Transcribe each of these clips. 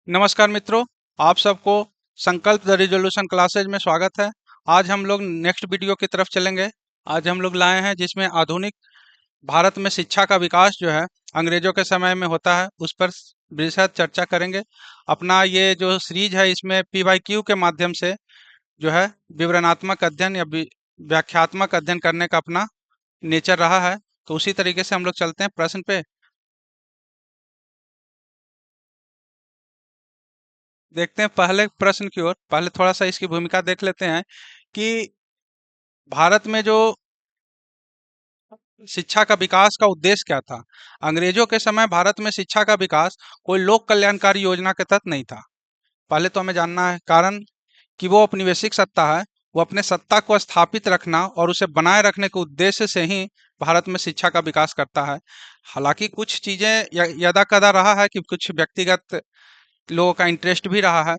नमस्कार मित्रों, आप सबको संकल्प द रिजोल्यूशन क्लासेज में स्वागत है। आज हम लोग नेक्स्ट वीडियो की तरफ चलेंगे। आज हम लोग लाए हैं जिसमें आधुनिक भारत में शिक्षा का विकास जो है अंग्रेजों के समय में होता है उस पर विशद चर्चा करेंगे। अपना ये जो सीरीज है इसमें पी वाई क्यू के माध्यम से जो है विवरणात्मक अध्ययन या व्याख्यात्मक अध्ययन करने का अपना नेचर रहा है। तो उसी तरीके से हम लोग चलते हैं प्रश्न पे। देखते हैं पहले प्रश्न की ओर। पहले थोड़ा सा इसकी भूमिका देख लेते हैं कि भारत में जो शिक्षा का विकास का उद्देश्य क्या था। अंग्रेजों के समय भारत में शिक्षा का विकास कोई लोक कल्याणकारी योजना के तहत नहीं था। पहले तो हमें जानना है कारण कि वो औपनिवेशिक सत्ता है। वो अपने सत्ता को स्थापित रखना और उसे बनाए रखने के उद्देश्य से ही भारत में शिक्षा का विकास करता है। हालांकि कुछ चीजें यदा कदा रहा है कि कुछ व्यक्तिगत लोगों का इंटरेस्ट भी रहा है,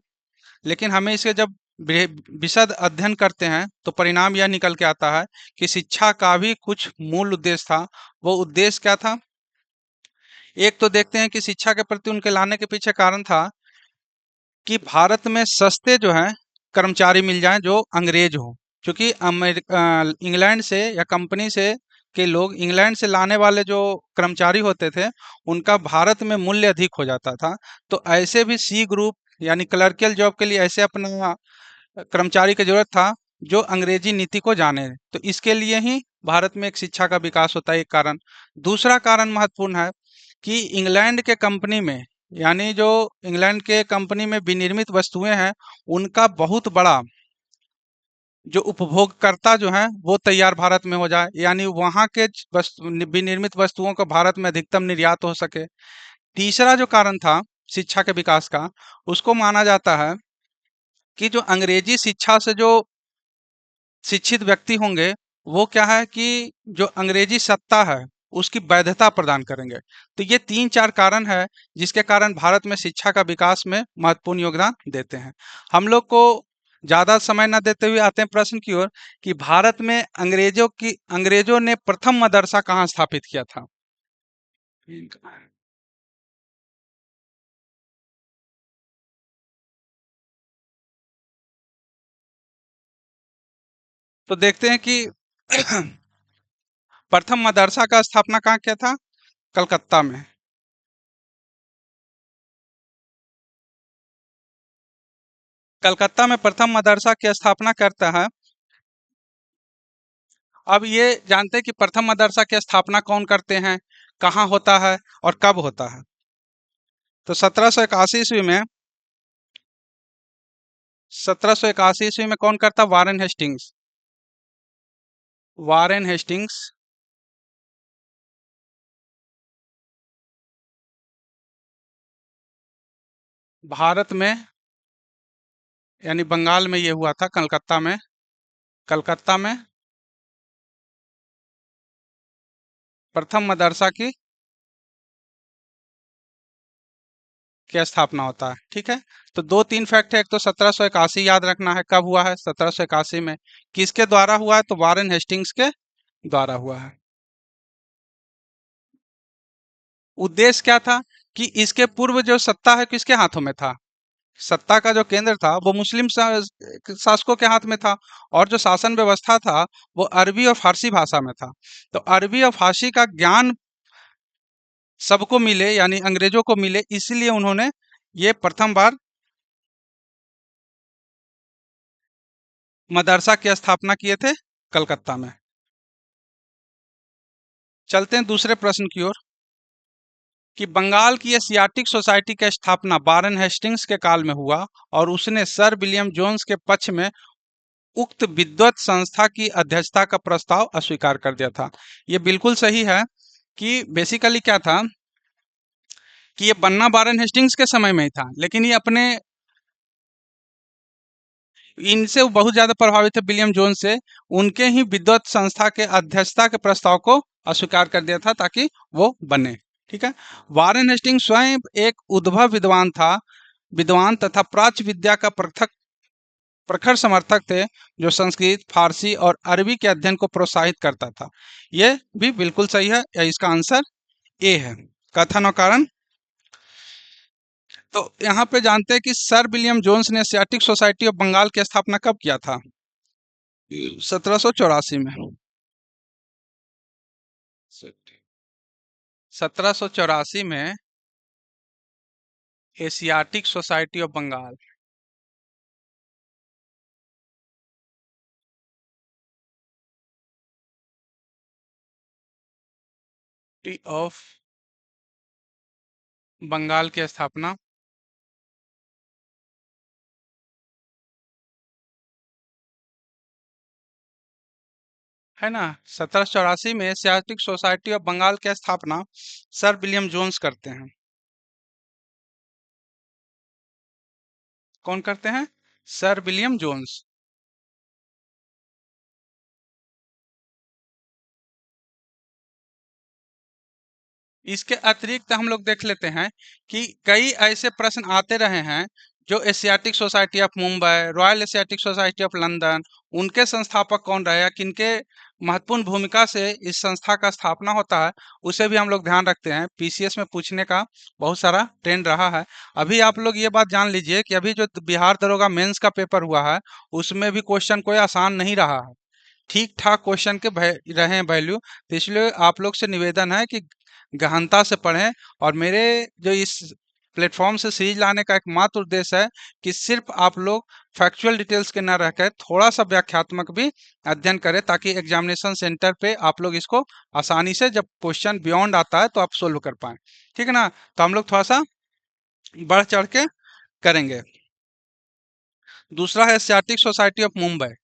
लेकिन हमें इसे जब विशद अध्ययन करते हैं तो परिणाम यह निकल के आता है कि शिक्षा का भी कुछ मूल उद्देश्य था। वो उद्देश्य क्या था? एक तो देखते हैं कि शिक्षा के प्रति उनके लाने के पीछे कारण था कि भारत में सस्ते जो हैं कर्मचारी मिल जाएं जो अंग्रेज हो। क्योंकि इंग्लैंड से या कंपनी से के लोग इंग्लैंड से लाने वाले जो कर्मचारी होते थे उनका भारत में मूल्य अधिक हो जाता था। तो ऐसे भी सी ग्रुप यानी क्लर्कियल जॉब के लिए ऐसे अपना कर्मचारी की जरूरत था जो अंग्रेजी नीति को जाने। तो इसके लिए ही भारत में एक शिक्षा का विकास होता है, एक कारण। दूसरा कारण महत्वपूर्ण है कि इंग्लैंड के कंपनी में यानी जो इंग्लैंड के कंपनी में विनिर्मित वस्तुएं हैं उनका बहुत बड़ा जो उपभोगकर्ता जो है वो तैयार भारत में हो जाए, यानी वहां के विनिर्मित वस्तुओं का भारत में अधिकतम निर्यात हो सके। तीसरा जो कारण था शिक्षा के विकास का, उसको माना जाता है कि जो अंग्रेजी शिक्षा से जो शिक्षित व्यक्ति होंगे वो क्या है कि जो अंग्रेजी सत्ता है उसकी वैधता प्रदान करेंगे। तो ये तीन चार कारण है जिसके कारण भारत में शिक्षा का विकास में महत्वपूर्ण योगदान देते हैं। हम लोग को ज्यादा समय न देते हुए आते हैं प्रश्न की ओर कि भारत में अंग्रेजों ने प्रथम मदरसा कहाँ स्थापित किया था। तो देखते हैं कि प्रथम मदरसा का स्थापना कहाँ किया था? कलकत्ता में। कलकत्ता में प्रथम मदरसा की स्थापना करता है। अब ये जानते हैं कि प्रथम मदरसा की स्थापना कौन करते हैं, कहाँ होता है और कब होता है। तो 1781 ईस्वी में 1781 ईस्वी में कौन करता? Warren Hastings. Warren Hastings Bharat में यानी बंगाल में ये हुआ था, कलकत्ता में। कलकत्ता में प्रथम मदरसा की स्थापना होता है। ठीक है। तो दो तीन फैक्ट है। एक तो 1781 याद रखना है, कब हुआ है? 1781 में। किसके द्वारा हुआ है? तो वारेन हेस्टिंग्स के द्वारा हुआ है। उद्देश्य क्या था कि इसके पूर्व जो सत्ता है किसके हाथों में था? सत्ता का जो केंद्र था वो मुस्लिम शासकों के हाथ में था और जो शासन व्यवस्था था वो अरबी और फारसी भाषा में था। तो अरबी और फारसी का ज्ञान सबको मिले यानी अंग्रेजों को मिले, इसलिए उन्होंने ये प्रथम बार मदरसा की स्थापना किए थे कलकत्ता में। चलते हैं दूसरे प्रश्न की ओर कि बंगाल की एशियाटिक सोसाइटी की स्थापना वारेन हेस्टिंग्स के काल में हुआ और उसने सर विलियम जोन्स के पक्ष में उक्त विद्वत संस्था की अध्यक्षता का प्रस्ताव अस्वीकार कर दिया था। ये बिल्कुल सही है कि बेसिकली क्या था कि ये बनना वारेन हेस्टिंग्स के समय में ही था, लेकिन ये अपने इनसे वो बहुत ज्यादा प्रभावित थे विलियम जोन्स से। उनके ही विद्वत संस्था के अध्यक्षता के प्रस्ताव को अस्वीकार कर दिया था ताकि वो बने। ठीक है। वारेन हेस्टिंग्स स्वयं एक उद्भव विद्वान तथा प्राच्य विद्या का प्रखर समर्थक थे जो संस्कृत, फारसी और अरबी के अध्ययन को प्रोत्साहित करता था। यह भी बिल्कुल सही है या इसका आंसर ए है। कथन और कारण तो यहाँ पे जानते हैं कि सर विलियम जोन्स ने एशियाटिक सोसाइटी ऑफ बंगाल की स्थापना कब किया था? 1784 में। 1784 में Asiatic Society of Bengal of Bengal की स्थापना है ना, 1784 में एशियाटिक सोसाइटी ऑफ बंगाल की स्थापना सर विलियम जोन्स करते हैं। कौन करते हैं? Sir William Jones. इसके अतिरिक्त हम लोग देख लेते हैं कि कई ऐसे प्रश्न आते रहे हैं जो Asiatic Society of Mumbai, royal Asiatic Society of London, उनके संस्थापक कौन रहे या किनके महत्वपूर्ण भूमिका से इस संस्था का स्थापना होता है, उसे भी हम लोग ध्यान रखते हैं। पीसीएस में पूछने का बहुत सारा ट्रेंड रहा है। अभी आप लोग ये बात जान लीजिए कि अभी जो बिहार दरोगा मेंस का पेपर हुआ है, उसमें भी क्वेश्चन कोई आसान नहीं रहा है। ठीक ठाक क्वेश्चन के रहे हैं वैल्यू। तो इसलिए आप लोग से निवेदन है कि गहनता से पढ़ें। और मेरे जो इस प्लेटफॉर्म से सीरीज लाने का एकमात्र उद्देश्य है कि सिर्फ आप लोग फैक्चुअल डिटेल्स के न रहकर थोड़ा सा व्याख्यात्मक भी अध्ययन करें, ताकि एग्जामिनेशन सेंटर पे आप लोग इसको आसानी से जब क्वेश्चन बियॉन्ड आता है तो आप सोल्व कर पाए। ठीक है ना? तो हम लोग थोड़ा सा बढ़ चढ़ के करेंगे। दूसरा है Asiatic Society of Mumbai.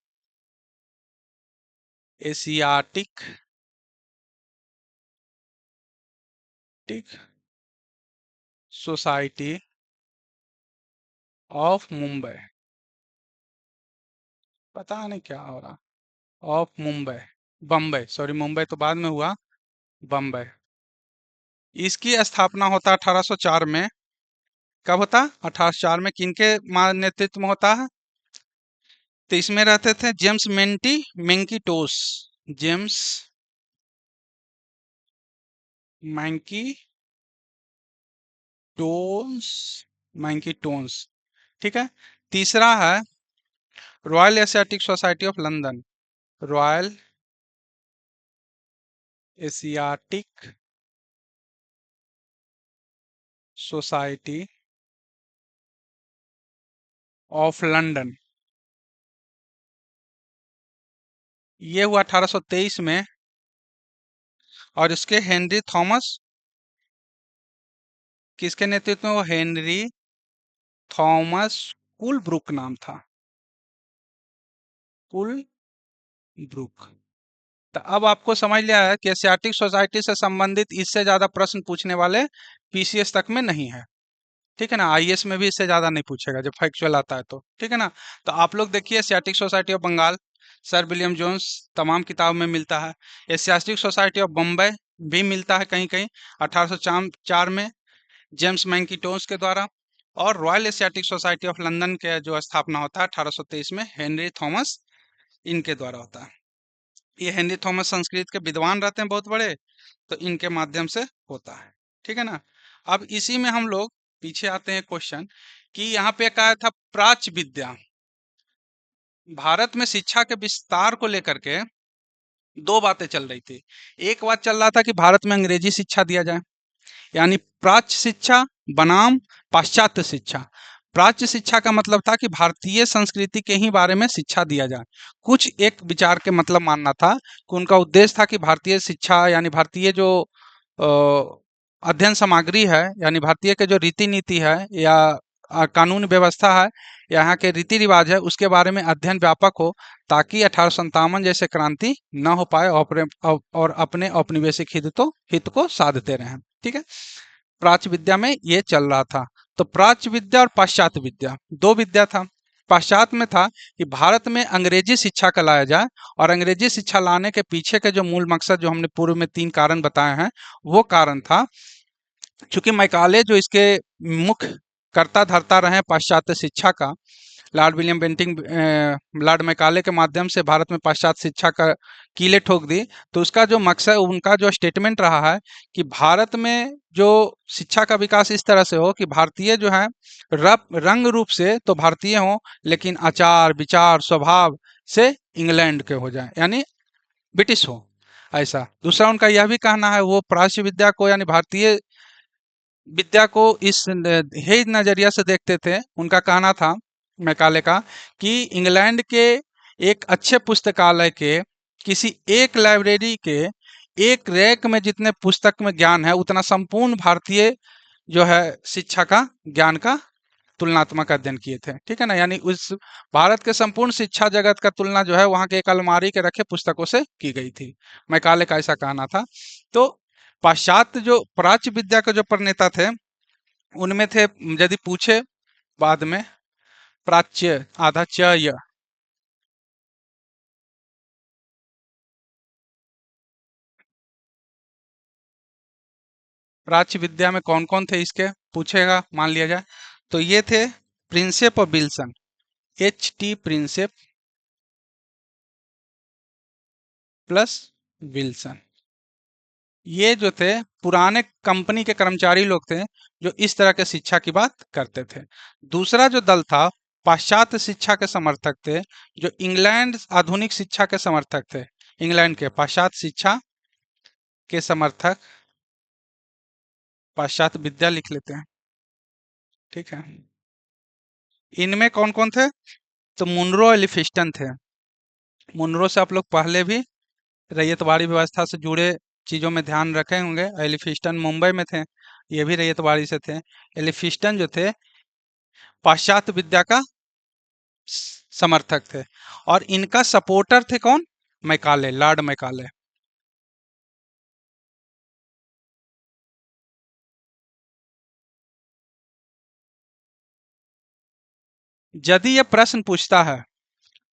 Asiatic Society of Mumbai. पता नहीं क्या हो रहा। ऑफ मुंबई, बम्बई, सॉरी मुंबई तो बाद में हुआ, बम्बई। इसकी स्थापना होता 1804 में। कब होता? 1804 में। किनके नेतृत्व में होता है? तो इसमें रहते थे James Mackintosh. James Mackintosh, Mackintosh. ठीक है। तीसरा है Royal Asiatic Society of London. Royal Asiatic Society of London. ये हुआ 1823 में। और इसके हेनरी थॉमस, किसके नेतृत्व में? वो हेनरी थॉमस कुलब्रुक नाम था। कुलब्रुक। तो अब आपको समझ लिया है कि एशियाटिक सोसाइटी से संबंधित इससे ज्यादा प्रश्न पूछने वाले पीसीएस तक में नहीं है। ठीक है ना? आईएएस में भी इससे ज्यादा नहीं पूछेगा जब फैक्चुअल आता है तो। ठीक है ना? तो आप लोग देखिए, Asiatic Society of Bengal sir William Jones तमाम किताब में मिलता है। एशियाटिक सोसाइटी ऑफ बम्बई भी मिलता है कहीं कहीं 1804 में जेम्स मैंकिटोस के द्वारा। और royal Asiatic Society of London के जो स्थापना होता है 1823 में हेनरी थॉमस इनके द्वारा होता है। ये हेनरी थॉमस संस्कृत के विद्वान रहते हैं बहुत बड़े, तो इनके माध्यम से होता है। ठीक है ना? अब इसी में हम लोग पीछे आते हैं क्वेश्चन कि यहाँ पे कहा था प्राच्य विद्या। भारत में शिक्षा के विस्तार को लेकर के दो बातें चल रही थी। एक बात चल रहा था कि भारत में अंग्रेजी शिक्षा दिया जाए, यानी प्राच्य शिक्षा बनाम पाश्चात्य शिक्षा। प्राच्य शिक्षा का मतलब था कि भारतीय संस्कृति के ही बारे में शिक्षा दिया जाए। कुछ एक विचार के मतलब मानना था कि उनका उद्देश्य था कि भारतीय शिक्षा यानी भारतीय जो अध्ययन सामग्री है, यानी भारतीय के जो रीति नीति है या कानून व्यवस्था है, यहाँ के रीति रिवाज है, उसके बारे में अध्ययन व्यापक हो, ताकि 1857 जैसे क्रांति न हो पाए और अपने औपनिवेशिक हित को साधते रहें। ठीक है। प्राच्य विद्या में ये चल रहा था। तो प्राच्य विद्या और पाश्चात्य विद्या दो विद्या था। पाश्चात्य में था कि भारत में अंग्रेजी शिक्षा का लाया जाए, और अंग्रेजी शिक्षा लाने के पीछे के जो मूल मकसद जो हमने पूर्व में 3 कारण बताए हैं, वो कारण था चूंकि मैकाले जो इसके मुख्य कर्ता धर्ता रहे पाश्चात्य शिक्षा का, Lord William Bentinck Lord Macaulay के माध्यम से भारत में पाश्चात्य शिक्षा का कीलें ठोक दी। तो उसका जो मकसद, उनका जो स्टेटमेंट रहा है कि भारत में जो शिक्षा का विकास इस तरह से हो कि भारतीय जो है रंग रूप से तो भारतीय हों, लेकिन आचार विचार स्वभाव से इंग्लैंड के हो जाए, यानी ब्रिटिश हो। ऐसा दूसरा उनका यह भी कहना है, वो प्राच्य विद्या को यानी भारतीय विद्या को इस हे नजरिया से देखते थे। उनका कहना था मैकाले का कि इंग्लैंड के एक अच्छे पुस्तकालय के किसी एक लाइब्रेरी के एक रैक में जितने पुस्तक में ज्ञान है, उतना संपूर्ण भारतीय जो है शिक्षा का ज्ञान का तुलनात्मक अध्ययन किए थे। ठीक है ना, यानी उस भारत के संपूर्ण शिक्षा जगत का तुलना जो है वहां के एक अलमारी के रखे पुस्तकों से की गई थी। मैकाले का ऐसा कहना था। तो पाश्चात्य जो प्राच्य विद्या के जो प्रणेता थे, उनमें थे, यदि पूछे बाद में, प्राच्य आधा च य, प्राच्य विद्या में कौन कौन थे इसके पूछेगा, मान लिया जाए तो ये थे प्रिंसेप और Wilson, H T Prinsep plus Wilson. ये जो थे पुराने कंपनी के कर्मचारी लोग थे जो इस तरह के शिक्षा की बात करते थे। दूसरा जो दल था पाश्चात्य शिक्षा के समर्थक थे, जो इंग्लैंड आधुनिक शिक्षा के समर्थक थे। इंग्लैंड के पाश्चात्य शिक्षा के समर्थक, पाश्चात्य विद्या लिख लेते हैं, ठीक है। इनमें कौन कौन थे, तो मुनरो एलिफिस्टन थे। मुनरो से आप लोग पहले भी रैयतवाड़ी व्यवस्था से जुड़े चीजों में ध्यान रखे होंगे। एलिफिस्टन मुंबई में थे, ये भी रैयतवाड़ी से थे। एलिफिस्टन जो थे पाश्चात्य विद्या का समर्थक थे, और इनका सपोर्टर थे कौन, मैकाले, लॉर्ड मैकाले। यदि ये प्रश्न पूछता है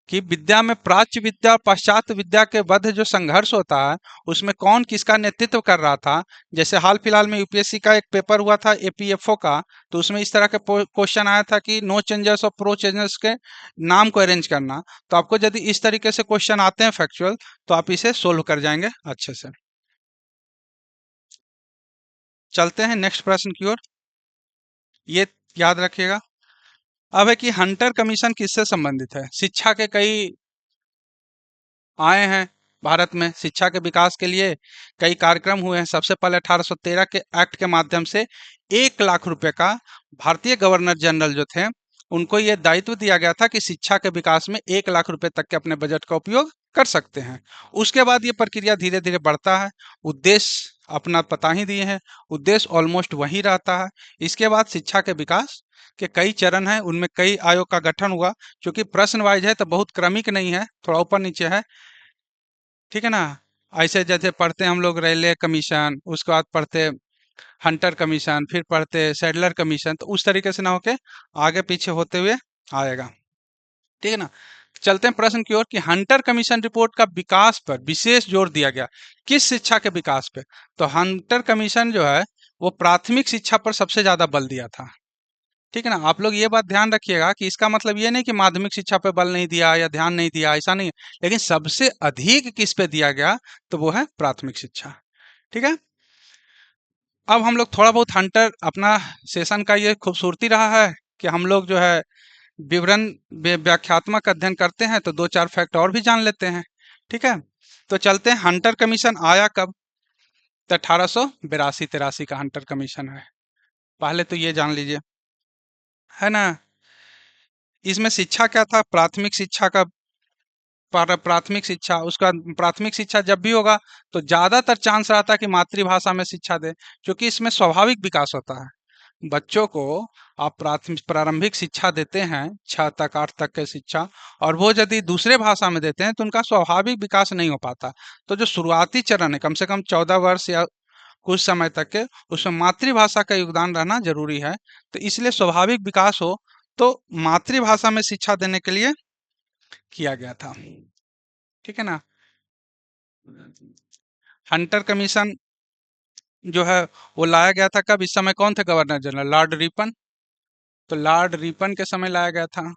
कि विद्या में प्राच्य विद्या और पाश्चात्य विद्या के मध्य जो संघर्ष होता है उसमें कौन किसका नेतृत्व कर रहा था, जैसे हाल फिलहाल में यूपीएससी का एक पेपर हुआ था एपीएफओ का, तो उसमें इस तरह के क्वेश्चन आया था कि नो चेंजर्स और प्रो चेंजर्स के नाम को अरेंज करना। तो आपको यदि इस तरीके से क्वेश्चन आते हैं फैक्चुअल, तो आप इसे सोल्व कर जाएंगे अच्छे से। चलते हैं नेक्स्ट प्रश्न की ओर। ये याद रखिएगा। अब है कि हंटर कमीशन किससे संबंधित है। शिक्षा के कई आए हैं भारत में, शिक्षा के विकास के लिए कई कार्यक्रम हुए हैं। सबसे पहले 1813 के एक्ट के माध्यम से 1 लाख रुपए का भारतीय गवर्नर जनरल जो थे उनको ये दायित्व दिया गया था कि शिक्षा के विकास में 1 लाख रुपए तक के अपने बजट का उपयोग कर सकते हैं। उसके बाद ये प्रक्रिया धीरे धीरे बढ़ता है। उद्देश्य अपना पता ही दिए हैं, उद्देश्य ऑलमोस्ट वही रहता है। इसके बाद शिक्षा के विकास के कई चरण हैं, उनमें कई आयोग का गठन हुआ। क्योंकि प्रश्न वाइज है तो बहुत क्रमिक नहीं है, थोड़ा ऊपर नीचे है, ठीक है ना। ऐसे जैसे पढ़ते हैं हम लोग रेलवे कमीशन, उसके बाद पढ़ते हंटर कमीशन, फिर पढ़ते सैडलर कमीशन, तो उस तरीके से ना होके आगे पीछे होते हुए आएगा, ठीक है ना। चलते हैं प्रश्न की ओर कि हंटर कमीशन रिपोर्ट का विकास पर विशेष जोर दिया गया, किस शिक्षा के विकास पे। तो हंटर कमीशन जो है वो प्राथमिक शिक्षा पर सबसे ज्यादा बल दिया था, ठीक है ना। आप लोग ये बात ध्यान रखिएगा कि इसका मतलब ये नहीं कि माध्यमिक शिक्षा पे बल नहीं दिया या ध्यान नहीं दिया, ऐसा नहीं है। लेकिन सबसे अधिक किस पे दिया गया, तो वो है प्राथमिक शिक्षा, ठीक है। अब हम लोग थोड़ा बहुत हंटर अपना सेशन का ये खूबसूरती रहा है कि हम लोग जो है विवरण व्याख्यात्मक अध्ययन करते हैं, तो दो चार फैक्ट और भी जान लेते हैं, ठीक है। तो चलते हैं, हंटर कमीशन आया कब, तो 1882-83 का हंटर कमीशन है। पहले तो ये जान लीजिए, है ना। इसमें शिक्षा क्या था, प्राथमिक शिक्षा का प्राथमिक शिक्षा, उसका प्राथमिक शिक्षा जब भी होगा तो ज्यादातर चांस रहता है कि मातृभाषा में शिक्षा दे, क्योंकि इसमें स्वाभाविक विकास होता है। बच्चों को आप प्राथमिक प्रारंभिक शिक्षा देते हैं 6 तक 8 तक के शिक्षा, और वो यदि दूसरे भाषा में देते हैं तो उनका स्वाभाविक विकास नहीं हो पाता। तो जो शुरुआती चरण है कम से कम 14 वर्ष या कुछ समय तक के, उसमें मातृभाषा का योगदान रहना जरूरी है। तो इसलिए स्वाभाविक विकास हो तो मातृभाषा में शिक्षा देने के लिए किया गया था, ठीक है ना। हंटर कमीशन जो है वो लाया गया था कब, इस समय कौन थे गवर्नर जनरल, लॉर्ड रिपन। तो लॉर्ड रिपन के समय लाया गया था।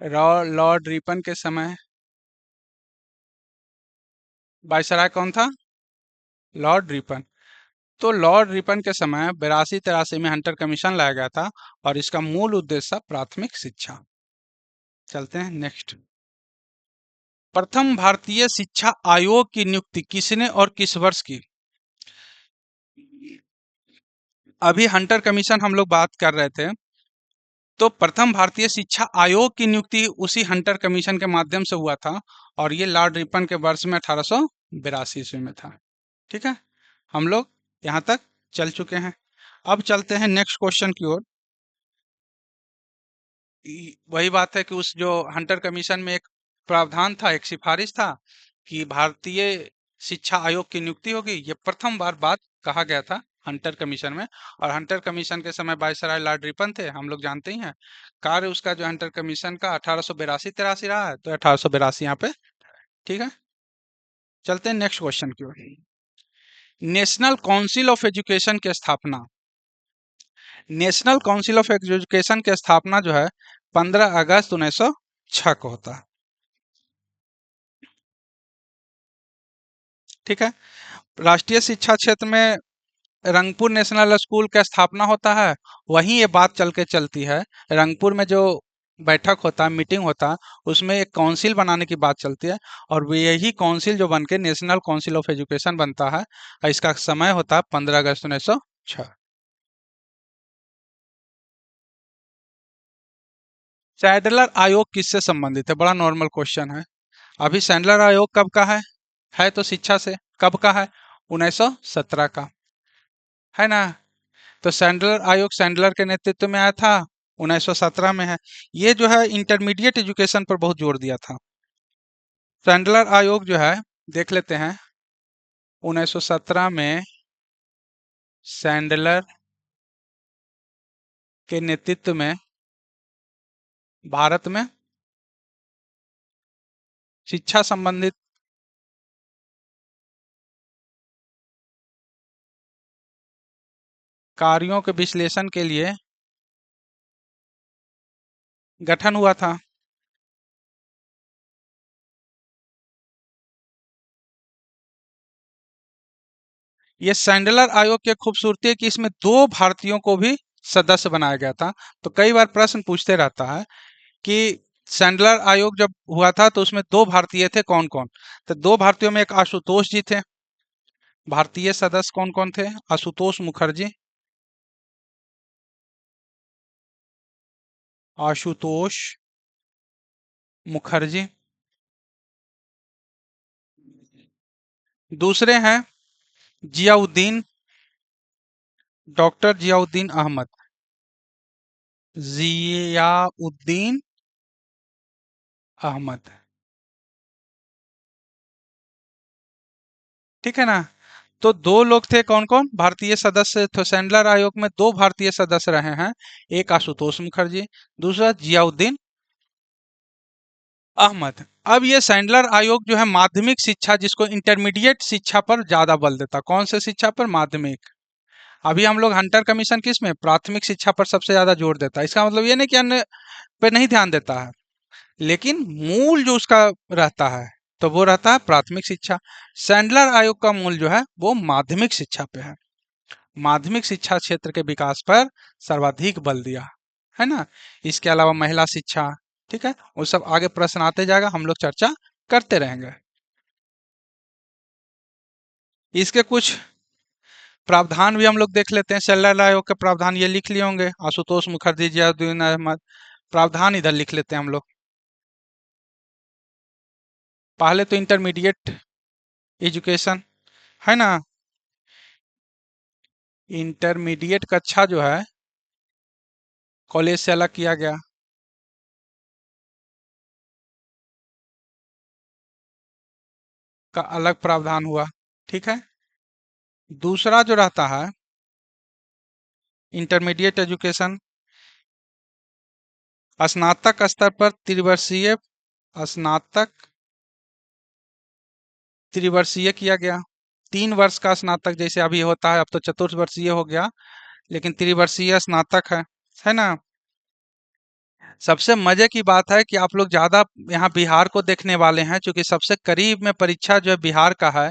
लॉर्ड रिपन के समय वायसराय कौन था? Lord Ripon. तो लॉर्ड रिपन के समय 82-83 में हंटर कमीशन लाया गया था और इसका मूल उद्देश्य था प्राथमिक शिक्षा। चलते हैं नेक्स्ट। प्रथम भारतीय शिक्षा आयोग की नियुक्ति किसने और किस वर्ष की? अभी हंटर कमीशन हम लोग बात कर रहे थे, तो प्रथम भारतीय शिक्षा आयोग की नियुक्ति उसी हंटर कमीशन के माध्यम से हुआ था और ये लॉर्ड रिपन के वर्ष में 1882 ईस्वी में था। ठीक है, हम लोग यहाँ तक चल चुके हैं। अब चलते हैं नेक्स्ट क्वेश्चन की ओर। वही बात है कि उस जो हंटर कमीशन में एक प्रावधान था, एक सिफारिश था कि भारतीय शिक्षा आयोग की नियुक्ति होगी। ये प्रथम बात कहा गया था हंटर कमीशन में, और हंटर कमीशन के समय वायसराय लॉर्ड रिपन थे, हम लोग जानते ही हैं। कार्य उसका जो हंटर कमीशन का 1882-83 रहा है, तो 1882 यहाँ पे। ठीक है, चलते हैं नेक्स्ट क्वेश्चन की ओर। नेशनल काउंसिल ऑफ एजुकेशन की स्थापना, नेशनल काउंसिल ऑफ एजुकेशन की स्थापना जो है 15 अगस्त 1906 को होता है। ठीक है, राष्ट्रीय शिक्षा क्षेत्र में रंगपुर नेशनल स्कूल का स्थापना होता है। वहीं ये बात चल के चलती है, रंगपुर में जो बैठक होता है, मीटिंग होता है, उसमें एक काउंसिल बनाने की बात चलती है और यही काउंसिल जो बन के नेशनल काउंसिल ऑफ एजुकेशन बनता है। और इसका समय होता है 15 अगस्त 1906। सैडलर आयोग किससे संबंधित है? बड़ा नॉर्मल क्वेश्चन है। अभी सैडलर आयोग कब का है तो शिक्षा से। कब का है? 1917 का, है ना। तो सैंडलर आयोग सैंडलर के नेतृत्व में आया था, 1917 में है। ये जो है इंटरमीडिएट एजुकेशन पर बहुत जोर दिया था। सैंडलर आयोग जो है, देख लेते हैं, 1917 में सैंडलर के नेतृत्व में भारत में शिक्षा संबंधित कार्यों के विश्लेषण के लिए गठन हुआ था। ये सैंडलर आयोग की खूबसूरती है कि इसमें 2 भारतीयों को भी सदस्य बनाया गया था। तो कई बार प्रश्न पूछते रहता है कि सैंडलर आयोग जब हुआ था तो उसमें 2 भारतीय थे, कौन कौन? तो 2 भारतीयों में एक आशुतोष जी थे। भारतीय सदस्य कौन कौन थे? आशुतोष मुखर्जी, आशुतोष मुखर्जी। दूसरे हैं जियाउद्दीन, डॉक्टर जियाउद्दीन अहमद, जियाउद्दीन अहमद। ठीक है ना। तो 2 लोग थे, कौन कौन भारतीय सदस्य? तो सैंडलर आयोग में 2 भारतीय सदस्य रहे हैं, एक आशुतोष मुखर्जी, दूसरा जियाउद्दीन अहमद। अब ये सैंडलर आयोग जो है माध्यमिक शिक्षा, जिसको इंटरमीडिएट शिक्षा पर ज्यादा बल देता। कौन से शिक्षा पर? माध्यमिक। अभी हम लोग हंटर कमीशन किस में? प्राथमिक शिक्षा पर सबसे ज्यादा जोर देता है। इसका मतलब ये नहीं कि अन्य पे नहीं ध्यान देता है, लेकिन मूल जो उसका रहता है तो वो रहता है प्राथमिक शिक्षा। सैंडलर आयोग का मूल जो है वो माध्यमिक शिक्षा पे है। माध्यमिक शिक्षा क्षेत्र के विकास पर सर्वाधिक बल दिया, है ना। इसके अलावा महिला शिक्षा, ठीक है, वो सब आगे प्रश्न आते जाएगा, हम लोग चर्चा करते रहेंगे। इसके कुछ प्रावधान भी हम लोग देख लेते हैं। सैंडलर आयोग के प्रावधान ये लिख लिए होंगे, आशुतोष मुखर्जी, जियाउद्दीन अहमद। प्रावधान इधर लिख लेते हैं हम लोग। पहले तो इंटरमीडिएट एजुकेशन, है ना। इंटरमीडिएट कक्षा जो है कॉलेज से अलग किया गया, का अलग प्रावधान हुआ। ठीक है। दूसरा जो रहता है इंटरमीडिएट एजुकेशन, स्नातक स्तर पर त्रिवर्षीय, स्नातक त्रिवर्षीय किया गया। 3 वर्ष का स्नातक जैसे अभी होता है, अब तो चतुर्वर्षीय हो गया, लेकिन त्रिवर्षीय स्नातक है ना। सबसे मजे की बात है कि आप लोग ज्यादा यहाँ बिहार को देखने वाले हैं, क्योंकि सबसे करीब में परीक्षा जो है बिहार का है।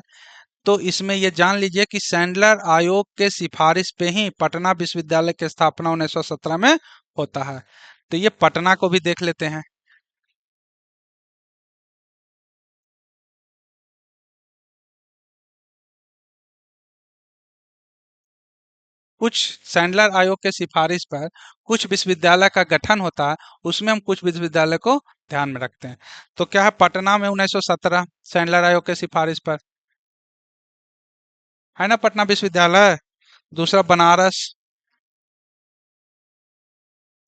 तो इसमें ये जान लीजिए कि सैंडलर आयोग के सिफारिश पे ही पटना विश्वविद्यालय की स्थापना 1917 में होता है। तो ये पटना को भी देख लेते हैं। कुछ सैंडलर आयोग के सिफारिश पर कुछ विश्वविद्यालय का गठन होता है, उसमें हम कुछ विश्वविद्यालय को ध्यान में रखते हैं। तो क्या है, पटना में 1917 सैंडलर आयोग के सिफारिश पर है ना, पटना विश्वविद्यालय। दूसरा बनारस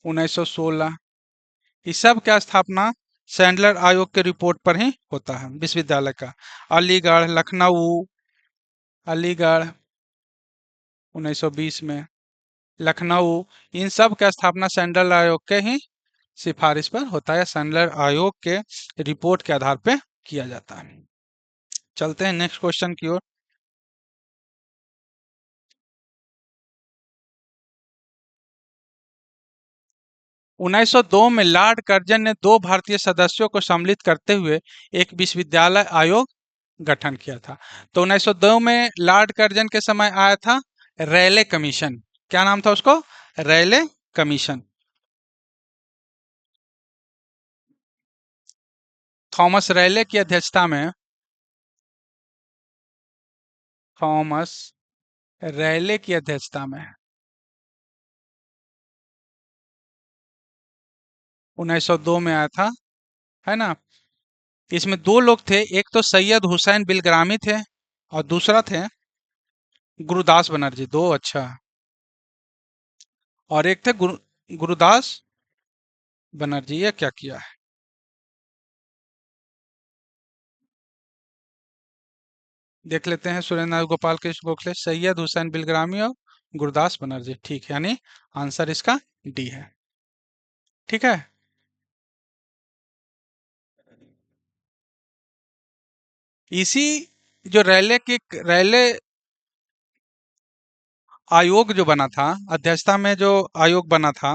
1916। इस सब का स्थापना सैंडलर आयोग के रिपोर्ट पर ही होता है विश्वविद्यालय का। अलीगढ़, लखनऊ, अलीगढ़ 1920 में, लखनऊ, इन सब का स्थापना सैंडलर आयोग के ही सिफारिश पर होता है, सैंडलर आयोग के रिपोर्ट के आधार पे किया जाता है। चलते हैं नेक्स्ट क्वेश्चन की ओर। 1902 में लॉर्ड कर्जन ने दो भारतीय सदस्यों को सम्मिलित करते हुए एक विश्वविद्यालय आयोग गठन किया था। तो 1902 में लॉर्ड कर्जन के समय आया था रैले कमीशन। क्या नाम था उसको? Raleigh commission. थॉमस रैले की अध्यक्षता में, थॉमस रैले की अध्यक्षता में 1902 में आया था, है ना। इसमें दो लोग थे, एक तो सैयद हुसैन बिलग्रामी थे और दूसरा थे गुरुदास बनर्जी। दो, अच्छा। और एक थे गुरुदास बनर्जी। ये क्या किया है, देख लेते हैं। सुरेंद्र नाथ गोपाल कृष्ण गोखले, सैयद हुसैन बिलग्रामी और गुरदास बनर्जी। ठीक है, यानी आंसर इसका डी है। ठीक है। इसी जो रैले आयोग जो बना था, अध्यक्षता में जो आयोग बना था,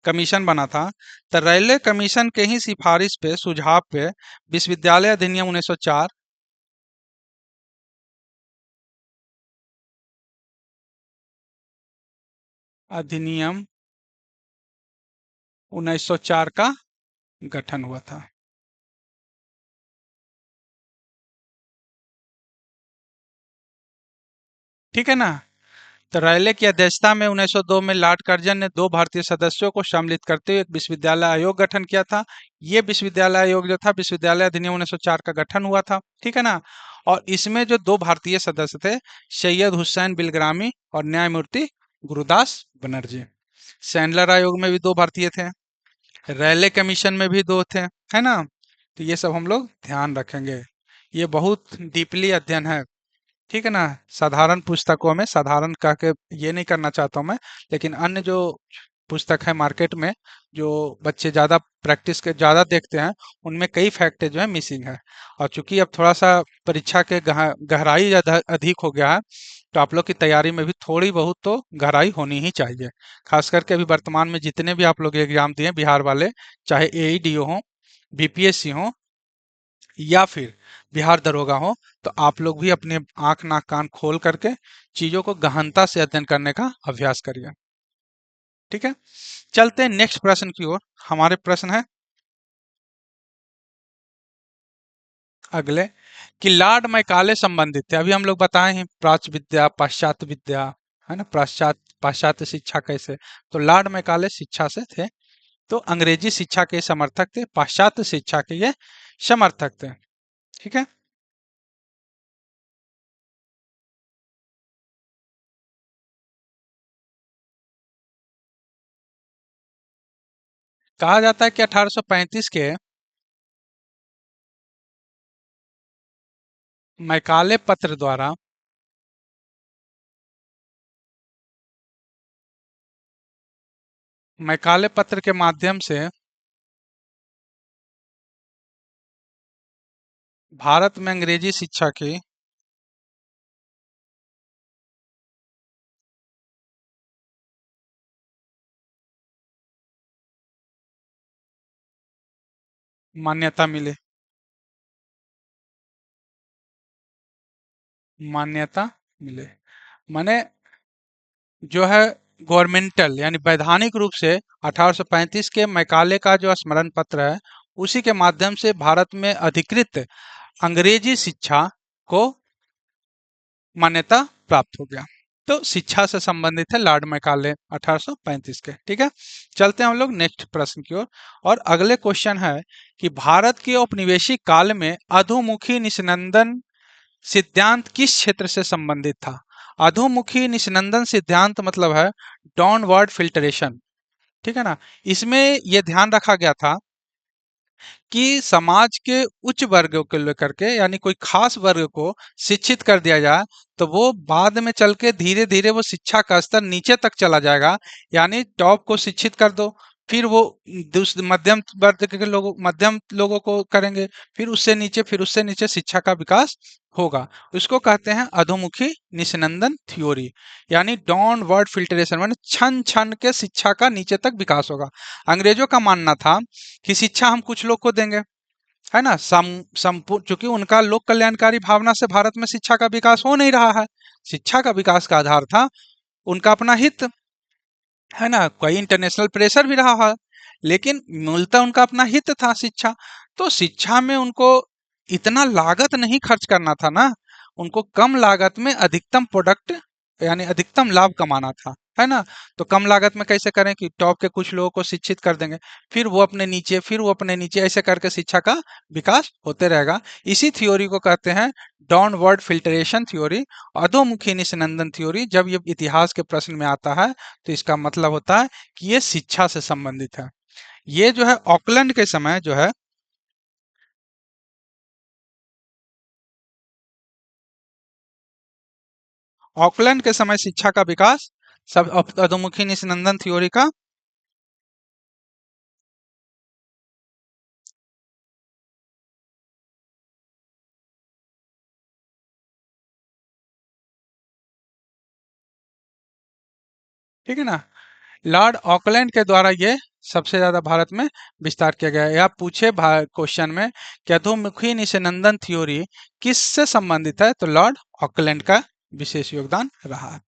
कमीशन बना था, तो रैले कमीशन के ही सिफारिश पे, सुझाव पे विश्वविद्यालय अधिनियम 1904, अधिनियम 1904 का गठन हुआ था। ठीक है ना। तो रैले की अध्यक्षता में 1902 में लॉर्ड कर्जन ने दो भारतीय सदस्यों को सम्मिलित करते हुए एक विश्वविद्यालय आयोग गठन किया था। ये विश्वविद्यालय आयोग जो था, विश्वविद्यालय अधिनियम 1904 का गठन हुआ था। ठीक है ना। और इसमें जो दो भारतीय सदस्य थे, सैयद हुसैन बिलग्रामी और न्यायमूर्ति गुरुदास बनर्जी। सैंडलर आयोग में भी दो भारतीय थे, रैले कमीशन में भी दो थे, है ना। तो ये सब हम लोग ध्यान रखेंगे। ये बहुत डीपली अध्ययन है। ठीक है ना। साधारण पुस्तकों में, साधारण कह के ये नहीं करना चाहता हूँ मैं, लेकिन अन्य जो पुस्तक है मार्केट में, जो बच्चे ज्यादा प्रैक्टिस के ज्यादा देखते हैं, उनमें कई फैक्ट जो है मिसिंग है। और चूंकि अब थोड़ा सा परीक्षा के गहराई अधिक हो गया है, तो आप लोग की तैयारी में भी थोड़ी बहुत तो गहराई होनी ही चाहिए। खास करके अभी वर्तमान में जितने भी आप लोग एग्जाम दिए बिहार वाले, चाहे एईडीओ हो, बीपीएससी हो, या फिर बिहार दरोगा हो, तो आप लोग भी अपने आंख नाक कान खोल करके चीजों को गहनता से अध्ययन करने का अभ्यास करिए। ठीक है। चलते हैं नेक्स्ट प्रश्न की ओर। हमारे प्रश्न है अगले, कि लॉर्ड मैकाले संबंधित थे। अभी हम लोग बताए हैं प्राच्य विद्या, पाश्चात्य विद्या, है ना, पाश्चात्य पाश्चात्य शिक्षा कैसे। तो लॉर्ड मैकाले शिक्षा से थे, तो अंग्रेजी शिक्षा के समर्थक थे, पाश्चात्य शिक्षा के ये समर्थक थे। ठीक है। कहा जाता है कि 1835 के मैकाले पत्र द्वारा, मैकाले पत्र के माध्यम से भारत में अंग्रेजी शिक्षा की मान्यता मिले। मान्यता मिले माने जो है गवर्नमेंटल यानी वैधानिक रूप से 1835 के मैकाले का जो स्मरण पत्र है, उसी के माध्यम से भारत में अधिकृत अंग्रेजी शिक्षा को मान्यता प्राप्त हो गया। तो शिक्षा से संबंधित है लॉर्ड मैकाले 1835 के। ठीक है, चलते हैं हम लोग नेक्स्ट प्रश्न की ओर। और अगले क्वेश्चन है कि भारत के औपनिवेशिक काल में अधोमुखी निस्यंदन सिद्धांत किस क्षेत्र से संबंधित था? अधोमुखी निस्यंदन सिद्धांत मतलब है डाउनवर्ड फिल्ट्रेशन। ठीक है ना, इसमें यह ध्यान रखा गया था कि समाज के उच्च वर्गों को लेकर के यानी कोई खास वर्ग को शिक्षित कर दिया जाए, तो वो बाद में चल के धीरे धीरे वो शिक्षा का स्तर नीचे तक चला जाएगा। यानी टॉप को शिक्षित कर दो, फिर वो मध्यम वर्ग के लोगों मध्यम लोगों को करेंगे, फिर उससे नीचे शिक्षा का विकास होगा। उसको कहते हैं अधोमुखी निस्यंदन थ्योरी, यानी डाउनवर्ड फिल्ट्रेशन, माने छन छन के शिक्षा का नीचे तक विकास होगा। अंग्रेजों का मानना था कि शिक्षा हम कुछ लोग को देंगे, है ना, संपूर्ण, चूंकि उनका लोक कल्याणकारी भावना से भारत में शिक्षा का विकास हो नहीं रहा है। शिक्षा का विकास का आधार था उनका अपना हित, है ना, कोई इंटरनेशनल प्रेशर भी रहा है, लेकिन मूलतः उनका अपना हित था शिक्षा। तो शिक्षा में उनको इतना लागत नहीं खर्च करना था ना, उनको कम लागत में अधिकतम प्रोडक्ट यानी अधिकतम लाभ कमाना था, है ना। तो कम लागत में कैसे करें कि टॉप के कुछ लोगों को शिक्षित कर देंगे, फिर वो अपने नीचे ऐसे करके शिक्षा का विकास होते रहेगा। इसी थ्योरी को कहते हैं डाउनवर्ड फिल्ट्रेशन थ्योरी, अधोमुखी निस्यंदन थ्योरी। जब ये इतिहास के प्रश्न में आता है तो इसका मतलब होता है कि ये शिक्षा से संबंधित है। ये जो है ऑकलैंड के समय जो है, ऑकलैंड के समय शिक्षा का विकास सब अधोमुखी निस्यंदन थ्योरी का। ठीक है ना, लॉर्ड ऑकलैंड के द्वारा ये सबसे ज्यादा भारत में विस्तार किया गया है। या पूछे क्वेश्चन में कि अधोमुखी निस्यंदन थ्योरी किससे संबंधित है, तो लॉर्ड ऑकलैंड का विशेष योगदान रहा है।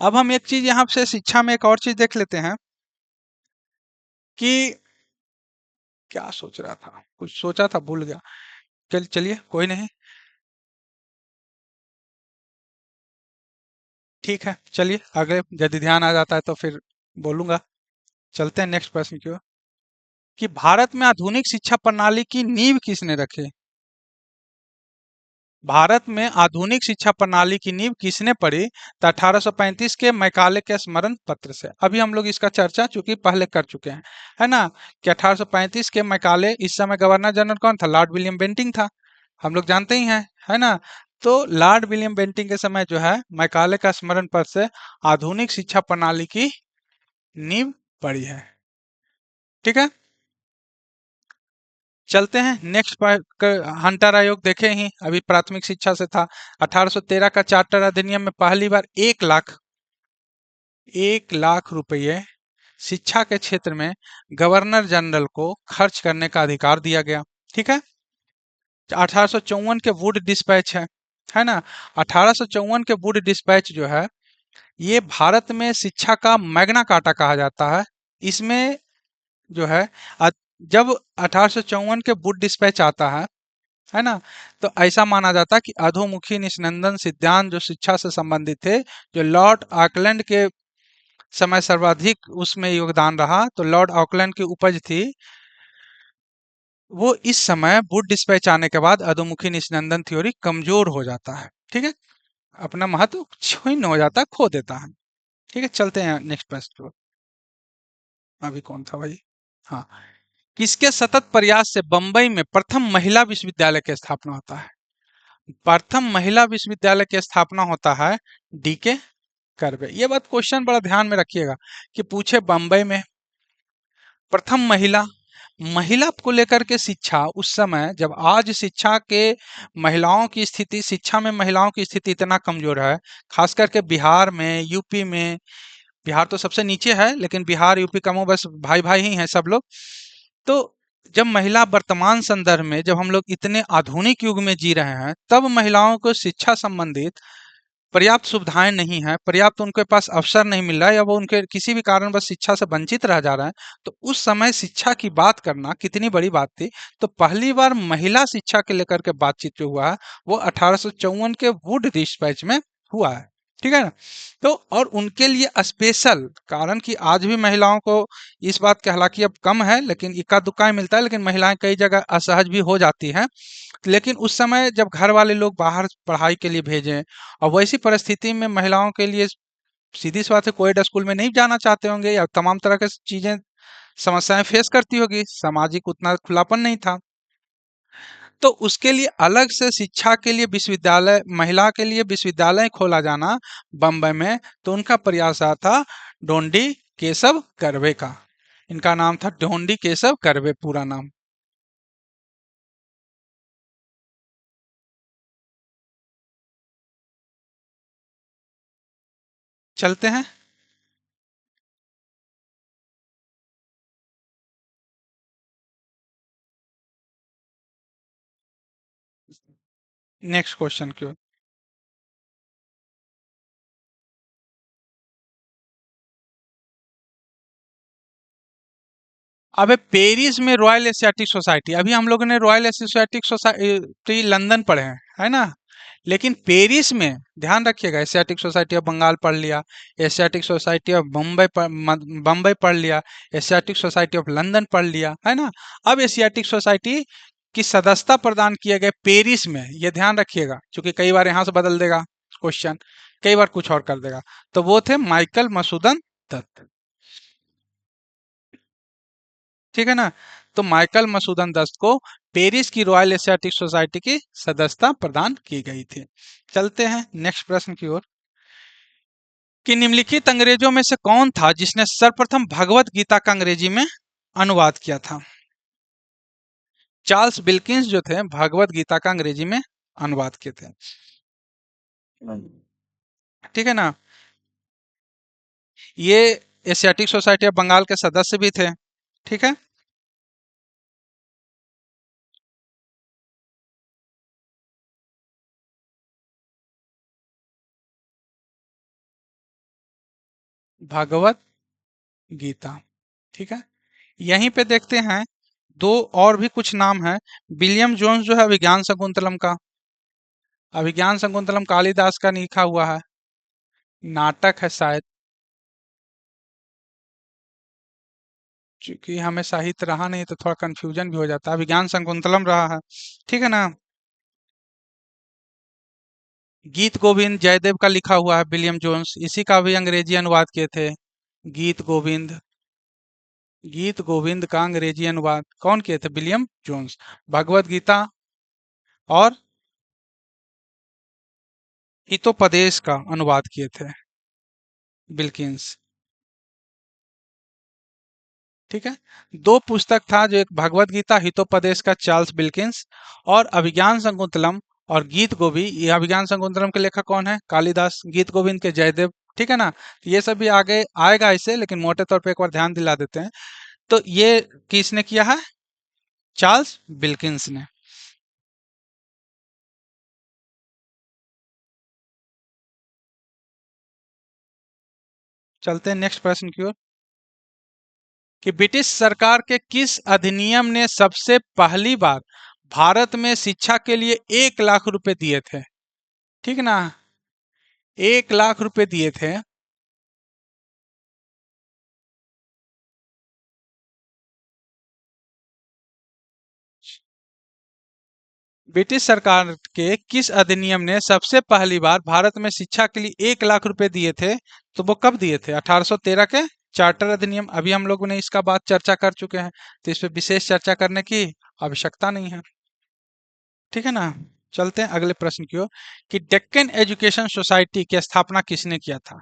अब हम एक चीज यहाँ से शिक्षा में एक और चीज देख लेते हैं कि क्या सोच रहा था, कुछ सोचा था भूल गया। चलिए कोई नहीं, ठीक है, चलिए आगे यदि ध्यान आ जाता है तो फिर बोलूंगा। चलते हैं नेक्स्ट प्रश्न की ओर कि भारत में आधुनिक शिक्षा प्रणाली की नींव किसने रखी? भारत में आधुनिक शिक्षा प्रणाली की नींव किसने पढ़ी? तो 1835 के मैकाले के स्मरण पत्र से। अभी हम लोग इसका चर्चा चूंकि पहले कर चुके हैं, है ना, कि 1835 के मैकाले, इस समय गवर्नर जनरल कौन था? लॉर्ड विलियम बेंटिंक था, हम लोग जानते ही हैं, है ना। तो लॉर्ड विलियम बेंटिंक के समय जो है मैकाले का स्मरण पत्र से आधुनिक शिक्षा प्रणाली की नींव पड़ी है। ठीक है, चलते हैं नेक्स्ट। हंटर आयोग देखे ही, अभी प्राथमिक शिक्षा से था। 1813 का चार्टर अधिनियम में पहली बार 1 लाख रुपए शिक्षा के क्षेत्र में गवर्नर जनरल को खर्च करने का अधिकार दिया गया। ठीक है, 1854 के वुड डिस्पैच है ना। 1854 के वुड डिस्पैच जो है, ये भारत में शिक्षा का मैग्ना कार्टा कहा जाता है। इसमें जो है अ- जब 1854 के वुड डिस्पैच आता है ना, तो ऐसा माना जाता है कि अधोमुखी निस्यंदन सिद्धांत जो शिक्षा से संबंधित थे, जो लॉर्ड ऑकलैंड के समय सर्वाधिक उसमें योगदान रहा, तो लॉर्ड ऑकलैंड की उपज थी, वो इस समय वुड डिस्पैच आने के बाद अधोमुखी निस्यंदन थ्योरी कमजोर हो जाता है। ठीक है, अपना महत्व क्षीण हो जाता है, खो देता है। ठीक है, चलते हैं नेक्स्ट प्रश्न पर। अभी कौन था भाई? हाँ, किसके सतत प्रयास से बंबई में प्रथम महिला विश्वविद्यालय की स्थापना होता है? प्रथम महिला विश्वविद्यालय की स्थापना होता है डीके कर्वे। ये बात क्वेश्चन बड़ा ध्यान में रखिएगा कि पूछे बंबई में प्रथम महिला, महिला को लेकर के शिक्षा उस समय, जब आज शिक्षा के महिलाओं की स्थिति, शिक्षा में महिलाओं की स्थिति इतना कमजोर है, खास करके बिहार में, यूपी में। बिहार तो सबसे नीचे है, लेकिन बिहार यूपी का मुंह बस भाई भाई ही हैं सब लोग। तो जब महिला वर्तमान संदर्भ में जब हम लोग इतने आधुनिक युग में जी रहे हैं, तब महिलाओं को शिक्षा संबंधित पर्याप्त सुविधाएं नहीं है, पर्याप्त उनके पास अवसर नहीं मिल रहा है, या वो उनके किसी भी कारणवश शिक्षा से वंचित रह जा रहा है, तो उस समय शिक्षा की बात करना कितनी बड़ी बात थी। तो पहली बार महिला शिक्षा के लेकर के बातचीत जो हुआ है, वो 1854 के वुड डिस्पैच में हुआ है। ठीक है ना? तो और उनके लिए स्पेशल कारण कि आज भी महिलाओं को इस बात की हालांकि अब कम है, लेकिन इक्का दुक्का ही मिलता है, लेकिन महिलाएं कई जगह असहज भी हो जाती हैं। लेकिन उस समय जब घर वाले लोग बाहर पढ़ाई के लिए भेजें, और वैसी परिस्थिति में महिलाओं के लिए सीधी सी बात है, कोएड स्कूल में नहीं जाना चाहते होंगे, या तमाम तरह के चीजें समस्याएं फेस करती होगी, सामाजिक उतना खुलापन नहीं था। तो उसके लिए अलग से शिक्षा के लिए विश्वविद्यालय, महिला के लिए विश्वविद्यालय खोला जाना बम्बई में, तो उनका प्रयास रहा था ढोंडी केशव कर्वे का। इनका नाम था ढोंडी केशव कर्वे, पूरा नाम। चलते हैं नेक्स्ट क्वेश्चन की ओर। अबे पेरिस में रॉयल एशियाटिक सोसाइटी, अभी हम लोगों ने रॉयल एशियाटिक सोसाइटी लंदन पढ़े हैं, है ना? लेकिन पेरिस में ध्यान रखिएगा, एशियाटिक सोसाइटी ऑफ बंगाल पढ़ लिया, एशियाटिक सोसाइटी ऑफ बम्बई पढ़ लिया, एशियाटिक सोसाइटी ऑफ लंदन पढ़ लिया, है ना? अब एशियाटिक सोसाइटी की सदस्यता प्रदान किया गया पेरिस में, ये ध्यान रखिएगा, क्योंकि कई बार यहाँ से बदल देगा क्वेश्चन, कई बार कुछ और कर देगा। तो वो थे माइकल मसूदन दत्त। ठीक है ना? तो माइकल मसूदन दस्त को पेरिस की रॉयल एशियाटिक सोसाइटी की सदस्यता प्रदान की गई थी। चलते हैं नेक्स्ट प्रश्न की ओर, कि निम्नलिखित अंग्रेजों में से कौन था जिसने सर्वप्रथम भगवत गीता का अंग्रेजी में अनुवाद किया था? चार्ल्स बिल्किंस जो थे, भगवत गीता का अंग्रेजी में अनुवाद किए थे। ठीक है ना? ये एशियाटिक सोसाइटी ऑफ बंगाल के सदस्य भी थे। ठीक है। भगवत गीता। ठीक है। यहीं पे देखते हैं, दो और भी कुछ नाम है। विलियम जोन्स जो है अभिज्ञान शकुंतलम का, अभिज्ञान शकुंतलम कालिदास का लिखा हुआ है, नाटक है शायद, क्योंकि हमें साहित्य रहा नहीं तो थोड़ा कंफ्यूजन भी हो जाता है। अभिज्ञान शकुंतलम रहा है। ठीक है ना? गीत गोविंद जयदेव का लिखा हुआ है, विलियम जोन्स, इसी का भी अंग्रेजी अनुवाद किए थे। गीत गोविंद, गीत गोविंद का अंग्रेजी अनुवाद कौन किए थे? William Jones. भगवत गीता और हितोपदेश का अनुवाद किए थे बिल्किंस। ठीक है। दो पुस्तक था, जो एक भगवत गीता हितोपदेश का चार्ल्स बिल्किंस, और अभिज्ञान शकुंतलम और गीत गोविंद, ये अभिज्ञान शकुंतलम के लेखक कौन है? कालिदास। गीत गोविंद के जयदेव। ठीक है ना? तो ये सब भी आगे आएगा इसे, लेकिन मोटे तौर पे एक बार ध्यान दिला देते हैं। तो ये किसने किया है? चार्ल्स बिल्किंस ने। चलते हैं नेक्स्ट प्रश्न की ओर, कि ब्रिटिश सरकार के किस अधिनियम ने सबसे पहली बार भारत में शिक्षा के लिए 1 लाख रुपए दिए थे? ठीक ना? 1 लाख रुपए दिए थे। ब्रिटिश सरकार के किस अधिनियम ने सबसे पहली बार भारत में शिक्षा के लिए 1 लाख रुपए दिए थे? तो वो कब दिए थे? 1813 के चार्टर अधिनियम। अभी हम लोगों ने इसका बात चर्चा कर चुके हैं, तो इस पे विशेष चर्चा करने की आवश्यकता नहीं है। ठीक है ना? चलते हैं अगले प्रश्न की ओर, कि डेक्कन एजुकेशन सोसाइटी की स्थापना किसने किया था?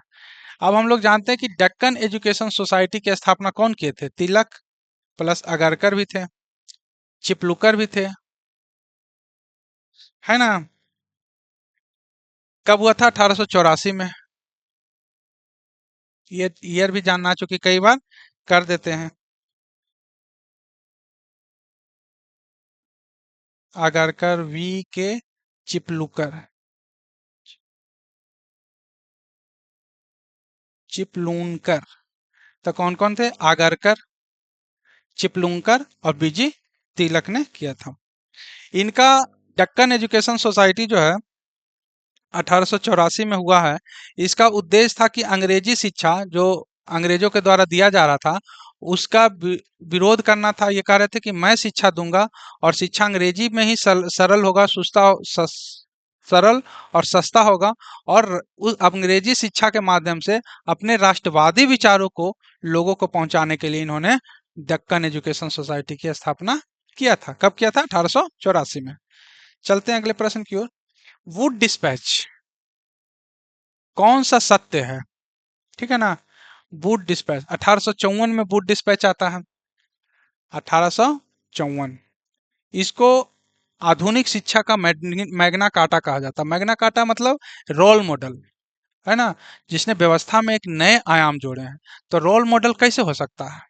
अब हम लोग जानते हैं कि डेक्कन एजुकेशन सोसाइटी की स्थापना कौन किए थे? तिलक, प्लस अगारकर भी थे, चिपलुकर भी थे, है ना? कब हुआ था? 1884 में। ये ईयर भी जानना, चूंकि कई बार कर देते हैं। आगरकर, वी के चिपलुकर, चिपलूनकर। तो कौन कौन थे? आगरकर, चिपलूनकर और बीजी तिलक ने किया था। इनका दक्कन एजुकेशन सोसाइटी जो है 1884 में हुआ है। इसका उद्देश्य था कि अंग्रेजी शिक्षा जो अंग्रेजों के द्वारा दिया जा रहा था उसका विरोध करना था। ये कह रहे थे कि मैं शिक्षा दूंगा और शिक्षा अंग्रेजी में ही सरल होगा, सरल और सस्ता होगा, और उस अंग्रेजी शिक्षा के माध्यम से अपने राष्ट्रवादी विचारों को लोगों को पहुंचाने के लिए इन्होंने दक्कन एजुकेशन सोसाइटी की स्थापना किया था। कब किया था? 1884 में। चलते हैं अगले प्रश्न की ओर। वुड डिस्पैच कौन सा सत्य है? ठीक है ना। वुड डिस्पैच 1854 में वुड डिस्पैच आता है। 1854 इसको आधुनिक शिक्षा का मैग्ना कार्टा कहा जाता है। मैग्ना कार्टा मतलब रोल मॉडल, है ना, जिसने व्यवस्था में एक नए आयाम जोड़े हैं। तो रोल मॉडल कैसे हो सकता है?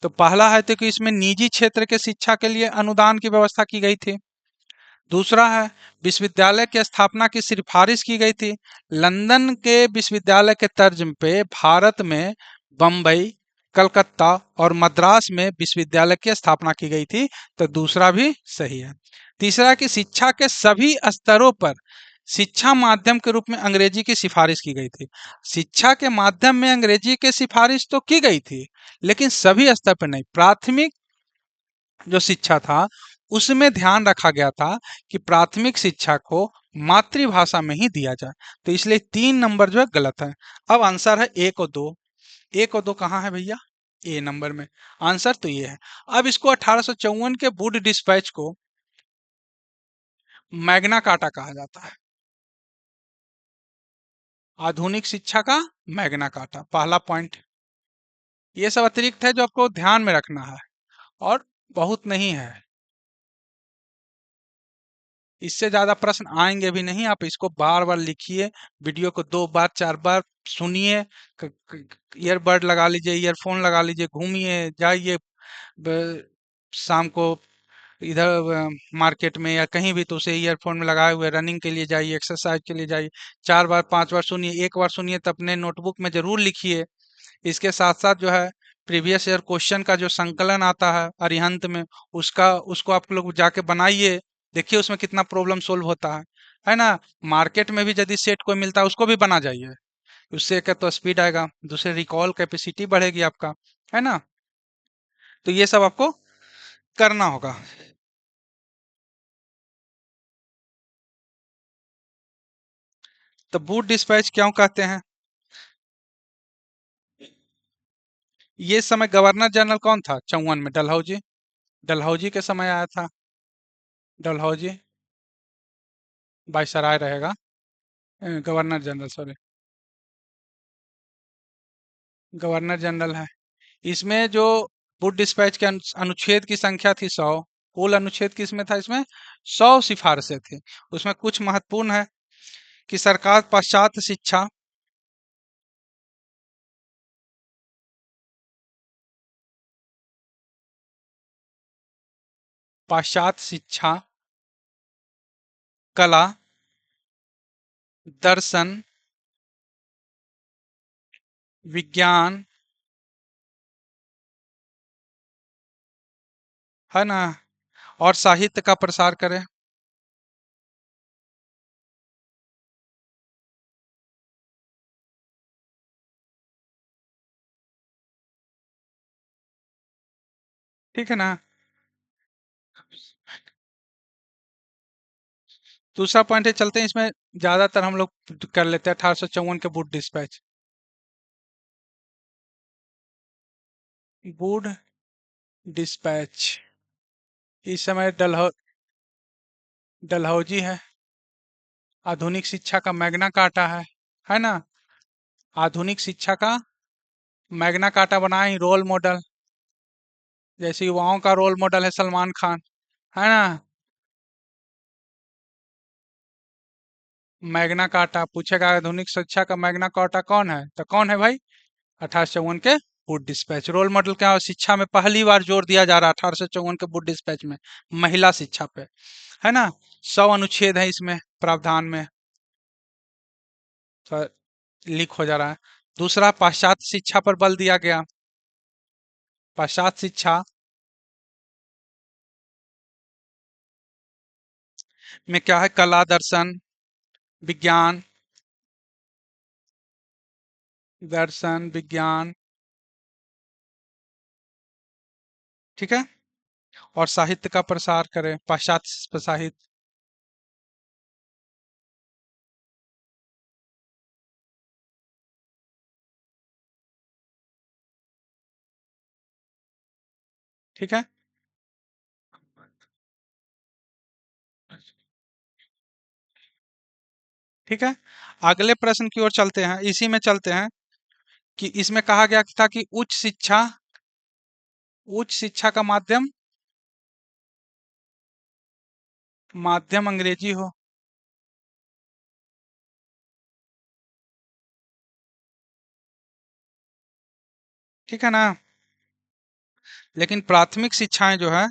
तो पहला है तो कि इसमें निजी क्षेत्र के शिक्षा के लिए अनुदान की व्यवस्था की गई थी। दूसरा है विश्वविद्यालय की स्थापना की सिफारिश की गई थी। लंदन के विश्वविद्यालय के तर्ज पे भारत में बम्बई, कलकत्ता और मद्रास में विश्वविद्यालय की स्थापना की गई थी। तो दूसरा भी सही है। तीसरा कि शिक्षा के सभी स्तरों पर शिक्षा माध्यम के रूप में अंग्रेजी की सिफारिश की गई थी। शिक्षा के माध्यम में अंग्रेजी की सिफारिश तो की गई थी, लेकिन सभी स्तर पर नहीं। प्राथमिक जो शिक्षा था उसमें ध्यान रखा गया था कि प्राथमिक शिक्षा को मातृभाषा में ही दिया जाए। तो इसलिए 3 नंबर जो है गलत है। अब आंसर है 1 और 2। 1 और 2 कहाँ है भैया? ए नंबर में। आंसर तो ये है। अब इसको 1854 के वुड डिस्पैच को मैग्ना कार्टा कहा जाता है। आधुनिक शिक्षा का मैग्ना कार्टा, पहला पॉइंट। ये सब अतिरिक्त है जो आपको ध्यान में रखना है, और बहुत नहीं है। इससे ज्यादा प्रश्न आएंगे भी नहीं। आप इसको बार बार लिखिए, वीडियो को 2 बार 4 बार सुनिए, ईयरबड लगा लीजिए, ईयरफोन लगा लीजिए, घूमिए जाइए शाम को इधर मार्केट में या कहीं भी, तो उसे ईयरफोन में लगाए हुए रनिंग के लिए जाइए, एक्सरसाइज के लिए जाइए। 4 बार 5 बार सुनिए। एक बार सुनिए तो अपने नोटबुक में जरूर लिखिए। इसके साथ साथ जो है प्रीवियस ईयर क्वेश्चन का जो संकलन आता है अरिहंत में, उसका उसको आप लोग जाके बनाइए। देखिए उसमें कितना प्रॉब्लम सोल्व होता है ना। मार्केट में भी यदि सेट कोई मिलता है उसको भी बना जाइए। उससे क्या तो स्पीड आएगा, दूसरे रिकॉल कैपेसिटी बढ़ेगी आपका, है ना। तो ये सब आपको करना होगा। तो बूट डिस्पैच क्यों कहते हैं? ये समय गवर्नर जनरल कौन था 54 में? डलहौजी। डलहौजी के समय आया था। डलहौजी वायसराय रहेगा, governor general, sorry, governor general है। इसमें जो वुड डिस्पैच के अनुच्छेद की संख्या थी 100। कुल अनुच्छेद किसमें था? इसमें 100 सिफारिशें थी। उसमें कुछ महत्वपूर्ण है कि सरकार पाश्चात्य शिक्षा, कला, दर्शन, विज्ञान, है ना, और साहित्य का प्रसार करे। ठीक है ना। दूसरा पॉइंट है, चलते हैं इसमें ज्यादातर हम लोग कर लेते हैं 1854 के वुड डिस्पैच। वुड डिस्पैच इस समय डलहौजी है। आधुनिक शिक्षा का मैग्ना कार्टा है ना। आधुनिक शिक्षा का मैग्ना कार्टा बनाए ही रोल मॉडल, जैसे युवाओं का रोल मॉडल है सलमान खान, है ना। मैग्ना कार्टा पूछेगा, आधुनिक शिक्षा का मैग्ना कार्टा कौन है? तो कौन है भाई? 1854 के वुड डिस्पैच रोल मॉडल क्या है? शिक्षा में पहली बार जोर दिया जा रहा है 1854 के वुड डिस्पैच में, महिला शिक्षा पे, है ना। 100 अनुच्छेद है इसमें प्रावधान में, तो लीक हो जा रहा है। दूसरा, पाश्चात्य शिक्षा पर बल दिया गया। पाश्चात्य शिक्षा में क्या है? कला, दर्शन, विज्ञान, दर्शन, विज्ञान, ठीक है, और साहित्य का प्रसार करें, पाश्चात्य साहित्य। ठीक है, ठीक है। अगले प्रश्न की ओर चलते हैं, इसी में चलते हैं कि इसमें कहा गया था कि उच्च शिक्षा का माध्यम माध्यम अंग्रेजी हो, ठीक है ना। लेकिन प्राथमिक शिक्षाएं जो है,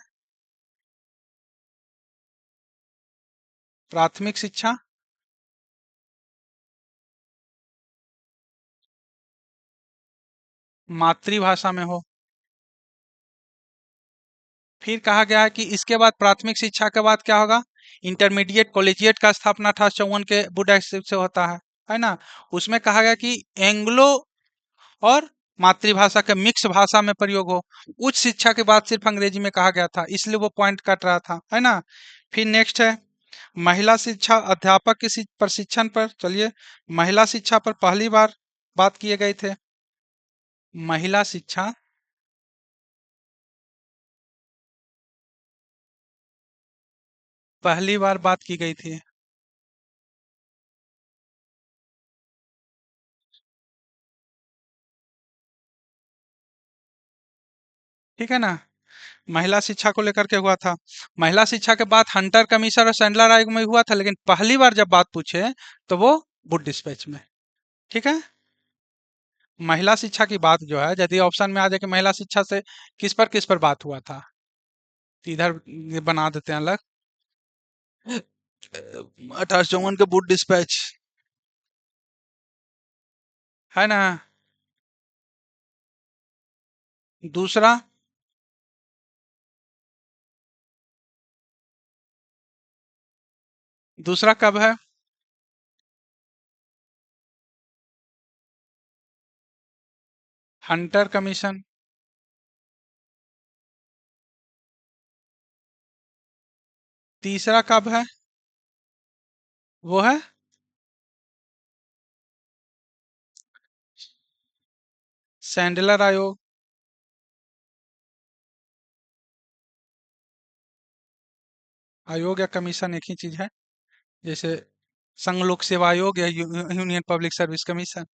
प्राथमिक शिक्षा मातृभाषा में हो। फिर कहा गया है कि इसके बाद प्राथमिक शिक्षा के बाद क्या होगा? इंटरमीडिएट कॉलेजिएट का स्थापना 1854 के वुड एक्ट से होता है ना। उसमें कहा गया कि एंग्लो और मातृभाषा के मिक्स भाषा में प्रयोग हो। उच्च शिक्षा के बाद सिर्फ अंग्रेजी में कहा गया था, इसलिए वो पॉइंट कट रहा था, है ना। फिर नेक्स्ट है महिला शिक्षा, अध्यापक के प्रशिक्षण पर चलिए। महिला शिक्षा पर पहली बार बात किए गए थे। महिला शिक्षा पहली बार बात की गई थी, ठीक है ना। महिला शिक्षा को लेकर के हुआ था। महिला शिक्षा के बाद हंटर कमीशन और सैंडलर आयोग में हुआ था, लेकिन पहली बार जब बात पूछे तो वो वुड डिस्पैच में, ठीक है। महिला शिक्षा की बात जो है, यदि ऑप्शन में आ जाए कि महिला शिक्षा से किस पर बात हुआ था, तो इधर ये बना देते हैं अलग। 1854 का वुड डिस्पैच, है ना। दूसरा, दूसरा कब है? Hunter commission. तीसरा कब है? वो है सैंडलर आयोग। आयोग या कमीशन एक ही चीज है, जैसे संघ लोक सेवा आयोग या यूनियन पब्लिक सर्विस कमीशन,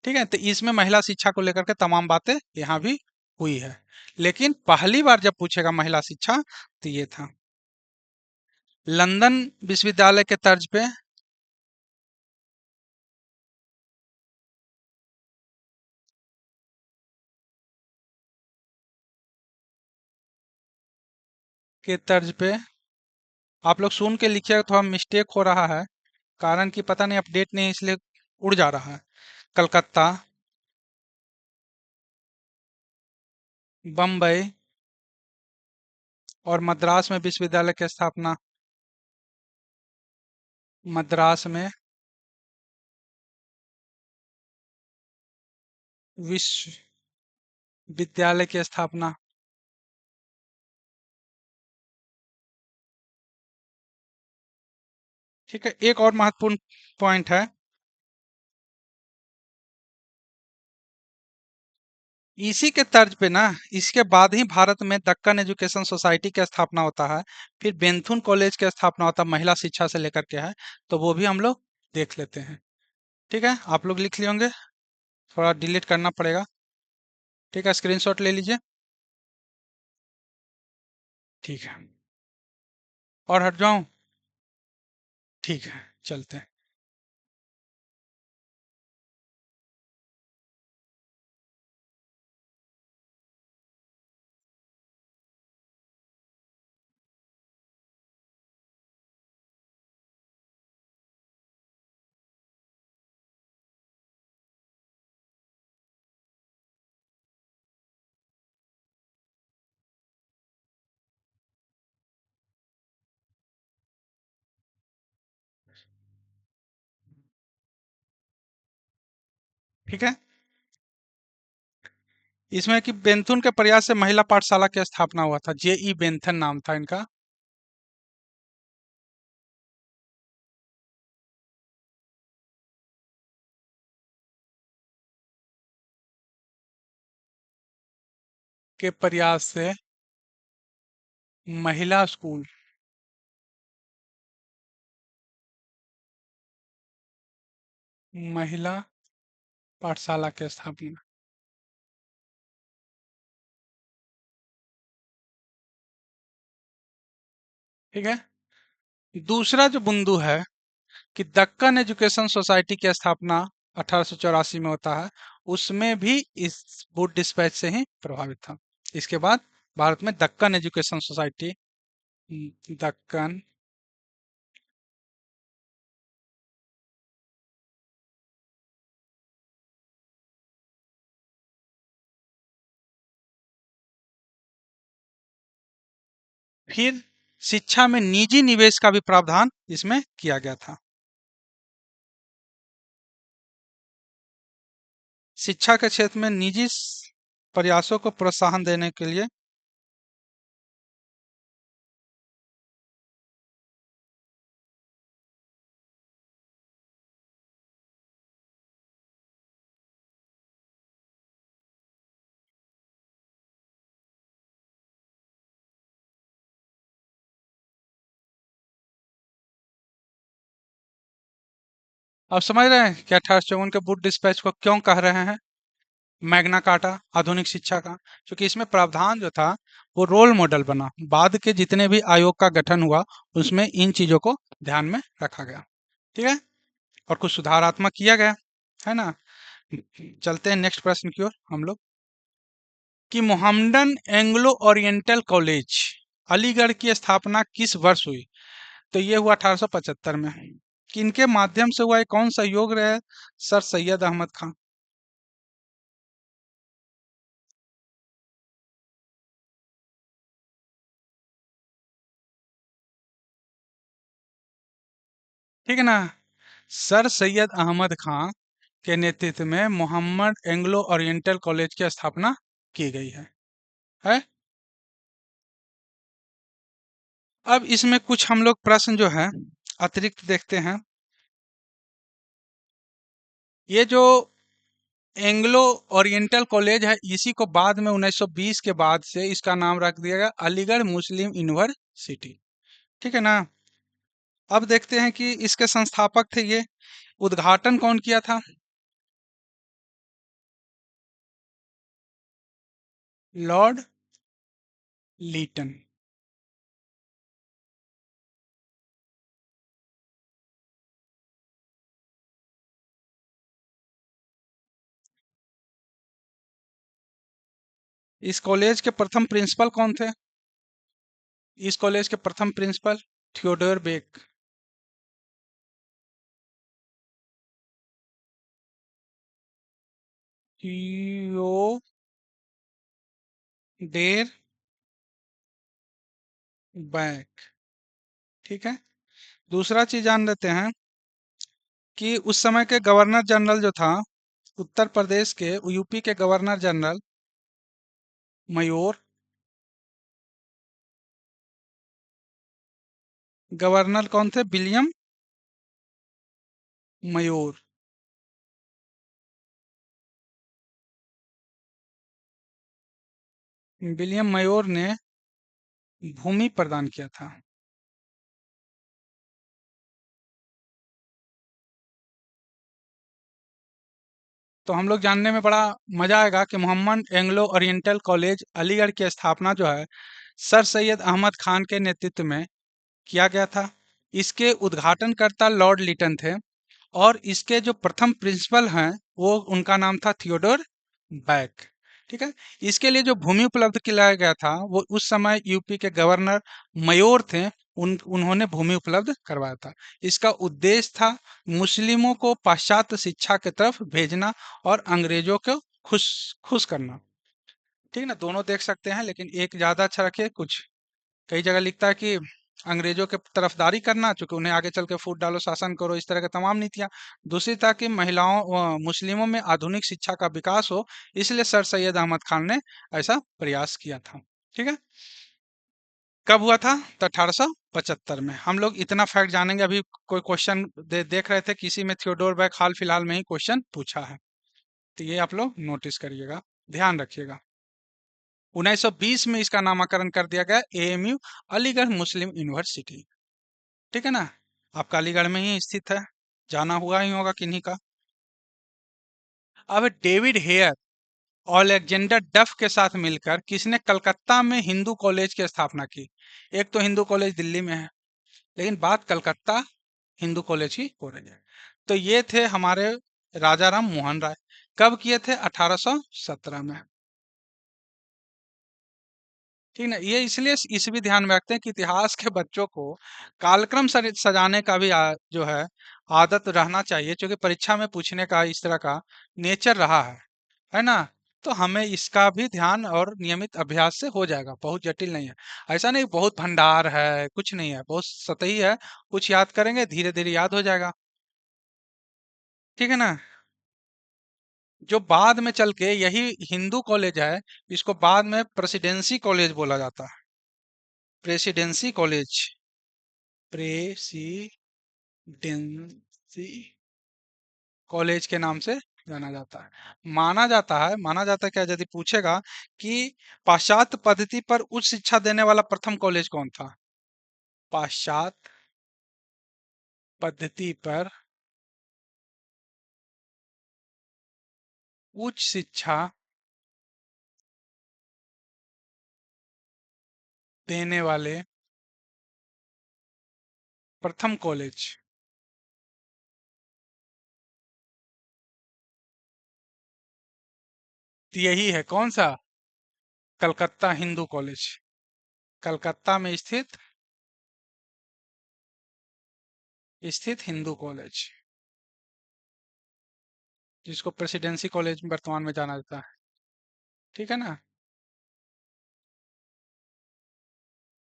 ठीक है। तो इसमें महिला शिक्षा को लेकर के तमाम बातें यहाँ भी हुई है, लेकिन पहली बार जब पूछेगा महिला शिक्षा तो ये था। लंदन विश्वविद्यालय के तर्ज पे, आप लोग सुन के लिखिएगा, थोड़ा मिस्टेक हो रहा है, कारण कि पता नहीं अपडेट नहीं, इसलिए उड़ जा रहा है। कलकत्ता, बम्बई और मद्रास में विश्वविद्यालय की स्थापना। मद्रास में विश्वविद्यालय की स्थापना। ठीक है, एक और महत्वपूर्ण पॉइंट है, इसी के तर्ज पे ना, इसके बाद ही भारत में दक्कन एजुकेशन सोसाइटी की स्थापना होता है। फिर बेंथुन कॉलेज की स्थापना होता है, महिला शिक्षा से लेकर के है, तो वो भी हम लोग देख लेते हैं। ठीक है, आप लोग लिख लिए होंगे, थोड़ा डिलीट करना पड़ेगा। ठीक है, स्क्रीनशॉट ले लीजिए। ठीक है, और हट जाऊं? ठीक है, चलते हैं। ठीक है। इसमें कि बेंथुन के प्रयास से महिला पाठशाला की स्थापना हुआ था, जेई बेंथन नाम था इनका। के प्रयास से महिला स्कूल, महिला पाठशाला की स्थापना। ठीक है। दूसरा जो बिंदु है कि दक्कन एजुकेशन सोसाइटी की स्थापना 1884 में होता है, उसमें भी इस वुड डिस्पैच से ही प्रभावित था। इसके बाद भारत में दक्कन एजुकेशन सोसाइटी, दक्कन फिर शिक्षा में निजी निवेश का भी प्रावधान इसमें किया गया था। शिक्षा के क्षेत्र में निजी प्रयासों को प्रोत्साहन देने के लिए। अब समझ रहे हैं कि 1854 के वुड डिस्पैच को क्यों कह रहे हैं मैग्ना कार्टा, आधुनिक शिक्षा का? क्योंकि इसमें प्रावधान जो था वो रोल मॉडल बना, बाद के जितने भी आयोग का गठन हुआ उसमें इन चीजों को ध्यान में रखा गया। ठीक है। और कुछ सुधारात्मक किया गया, है ना। चलते हैं नेक्स्ट प्रश्न की ओर हम लोग, कि Mohammedan Anglo Oriental College Aligarh की स्थापना किस वर्ष हुई? तो ये हुआ 1875 में। किनके माध्यम से हुआ, ये कौन सहयोग रहे? सर सैयद अहमद खान। ठीक है ना। सर सैयद अहमद खान के नेतृत्व में मोहम्मद एंग्लो ओरिएंटल कॉलेज की स्थापना की गई है। अब इसमें कुछ हम लोग प्रश्न जो है अतिरिक्त देखते हैं। ये जो एंग्लो ओरिएंटल कॉलेज है, इसी को बाद में 1920 के बाद से इसका नाम रख दिया गया अलीगढ़ मुस्लिम यूनिवर्सिटी। ठीक है ना। अब देखते हैं कि इसके संस्थापक थे ये, उद्घाटन कौन किया था? Lord Lytton. इस कॉलेज के प्रथम प्रिंसिपल कौन थे? इस कॉलेज के प्रथम प्रिंसिपल थियोडोर बेक। थियोडेर बैक। ठीक है। दूसरा चीज जान लेते हैं कि उस समय के गवर्नर जनरल जो था उत्तर प्रदेश के, यूपी के गवर्नर जनरल मयूर, गवर्नर कौन थे? विलियम मयूर। विलियम मयूर ने भूमि प्रदान किया था। तो हम लोग जानने में बड़ा मजा आएगा कि Mohammad Anglo Oriental College Aligarh की स्थापना जो है सर सैयद अहमद खान के नेतृत्व में किया गया था। इसके उद्घाटनकर्ता लॉर्ड लिटन थे, और इसके जो प्रथम प्रिंसिपल हैं वो, उनका नाम था थियोडोर बैक। ठीक है। इसके लिए जो भूमि उपलब्ध कराया गया था वो उस समय यूपी के गवर्नर मयोर थे, उन्होंने भूमि उपलब्ध करवाया था। इसका उद्देश्य था मुस्लिमों को पाश्चात्य शिक्षा की तरफ भेजना और अंग्रेजों को खुश खुश करना। ठीक है ना। दोनों देख सकते हैं, लेकिन एक ज्यादा अच्छा रखिए। कुछ कई जगह लिखता है कि अंग्रेजों के तरफदारी करना, चूंकि उन्हें आगे चल के फूट डालो शासन करो, इस तरह की तमाम नीतियां। दूसरी था कि मुस्लिमों में आधुनिक शिक्षा का विकास हो, इसलिए सर सैयद अहमद खान ने ऐसा प्रयास किया था। ठीक है, कब हुआ था? तो 1875 में। हम लोग इतना फैक्ट जानेंगे। अभी कोई क्वेश्चन देख रहे थे, किसी में थियोडोर बैक हाल फिलहाल में ही क्वेश्चन पूछा है, तो ये आप लोग नोटिस करिएगा, ध्यान रखिएगा। 1920 में इसका नामकरण कर दिया गया एएमयू, अलीगढ़ मुस्लिम यूनिवर्सिटी। ठीक है ना, आपका अलीगढ़ में ही स्थित है, जाना हुआ ही होगा किन्हीं का। अब डेविड हेयर और अलेक्जेंडर डफ के साथ मिलकर किसने कलकत्ता में हिंदू कॉलेज की स्थापना की? एक तो हिंदू कॉलेज दिल्ली में है, लेकिन बात कलकत्ता हिंदू कॉलेज की हो रही है। तो ये थे हमारे राजा राम मोहन राय। कब किए थे? 1817 में। ठीक ना, ये इसलिए इस भी ध्यान में रखते हैं कि इतिहास के बच्चों को कालक्रम सजाने का भी जो है आदत रहना चाहिए, क्योंकि परीक्षा में पूछने का इस तरह का नेचर रहा है ना। तो हमें इसका भी ध्यान और नियमित अभ्यास से हो जाएगा, बहुत जटिल नहीं है। ऐसा नहीं बहुत भंडार है, कुछ नहीं है, बहुत सतही है। कुछ याद करेंगे, धीरे धीरे याद हो जाएगा। ठीक है ना, जो बाद में चल के यही हिंदू कॉलेज है, इसको बाद में प्रेसिडेंसी कॉलेज बोला जाता है। प्रेसिडेंसी कॉलेज, प्रेसिडेंसी कॉलेज के नाम से जाना जाता है। माना जाता है क्या, यदि पूछेगा कि पाश्चात्य पद्धति पर उच्च शिक्षा देने वाला प्रथम कॉलेज कौन था? पाश्चात्य पद्धति पर उच्च शिक्षा देने वाले प्रथम कॉलेज, तो यही है, कौन सा? कलकत्ता हिंदू कॉलेज। कलकत्ता में स्थित हिंदू कॉलेज, जिसको प्रेसिडेंसी कॉलेज में वर्तमान में जाना जाता है। ठीक है ना,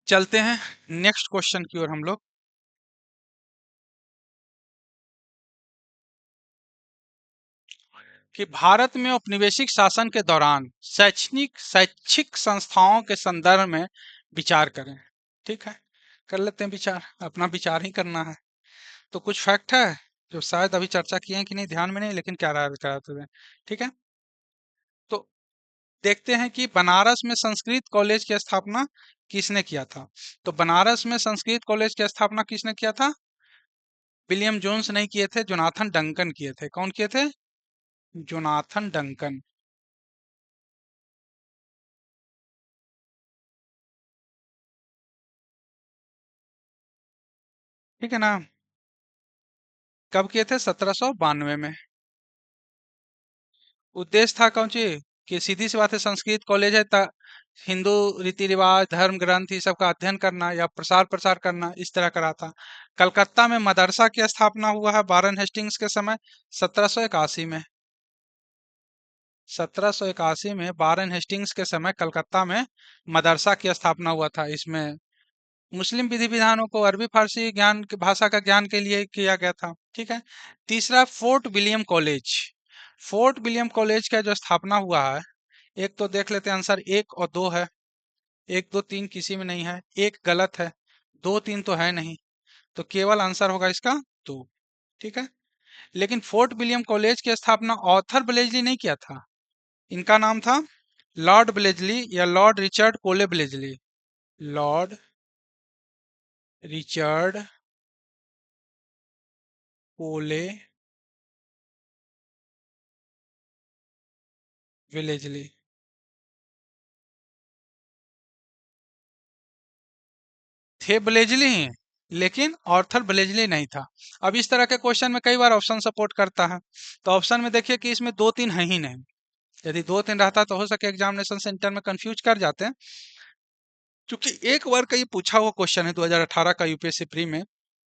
चलते हैं नेक्स्ट क्वेश्चन की ओर हम लोग। कि भारत में औपनिवेशिक शासन के दौरान शैक्षिक संस्थाओं के संदर्भ में विचार करें। ठीक है, कर लेते हैं विचार, अपना विचार ही करना है। तो कुछ फैक्ट है जो शायद अभी चर्चा किए हैं कि नहीं, ध्यान में नहीं, लेकिन क्या राय कराते हैं। ठीक है, तो देखते हैं कि बनारस में संस्कृत कॉलेज की स्थापना किसने किया था? तो बनारस में संस्कृत कॉलेज की स्थापना किसने किया था? विलियम जोन्स नहीं किए थे, जोनाथन डंकन किए थे। कौन किए थे? Jonathan Duncan. ठीक है ना, कब किए थे? 1792 में। उद्देश्य था कौन सी? कि सीधी सी बात है, संस्कृत कॉलेज है, हिंदू रीति रिवाज धर्म ग्रंथ ये सब का अध्ययन करना या प्रसार प्रसार करना, इस तरह करा था। कलकत्ता में मदरसा की स्थापना हुआ है वारेन हेस्टिंग्स के समय, 1781 में। 1781 में वारेन हेस्टिंग्स के समय कलकत्ता में मदरसा की स्थापना हुआ था। इसमें मुस्लिम विधि विधानों को अरबी फारसी ज्ञान भाषा का ज्ञान के लिए किया गया था। ठीक है, तीसरा fort William college. Fort William college का जो स्थापना हुआ है, एक तो देख लेते हैं आंसर, एक और दो है। एक दो तीन किसी में नहीं है, एक गलत है, दो तीन तो है नहीं, तो केवल आंसर होगा इसका दो। ठीक है, लेकिन फोर्ट विलियम कॉलेज की स्थापना ऑथर ब्लेजली नहीं किया था। इनका नाम था लॉर्ड ब्लेजली या लॉर्ड रिचर्ड कोले ब्लेजली। लॉर्ड रिचर्ड कोले ब्लेजली। थे ब्लेजली ही, लेकिन ऑर्थर ब्लेजली नहीं था। अब इस तरह के क्वेश्चन में कई बार ऑप्शन सपोर्ट करता है, तो ऑप्शन में देखिए कि इसमें दो तीन है ही नहीं। यदि दो तीन रहता तो हो सके एग्जामिनेशन सेंटर में कंफ्यूज कर जाते हैं, क्योंकि एक बार का ये पूछा हुआ क्वेश्चन है 2018 का यूपीएससी प्री में।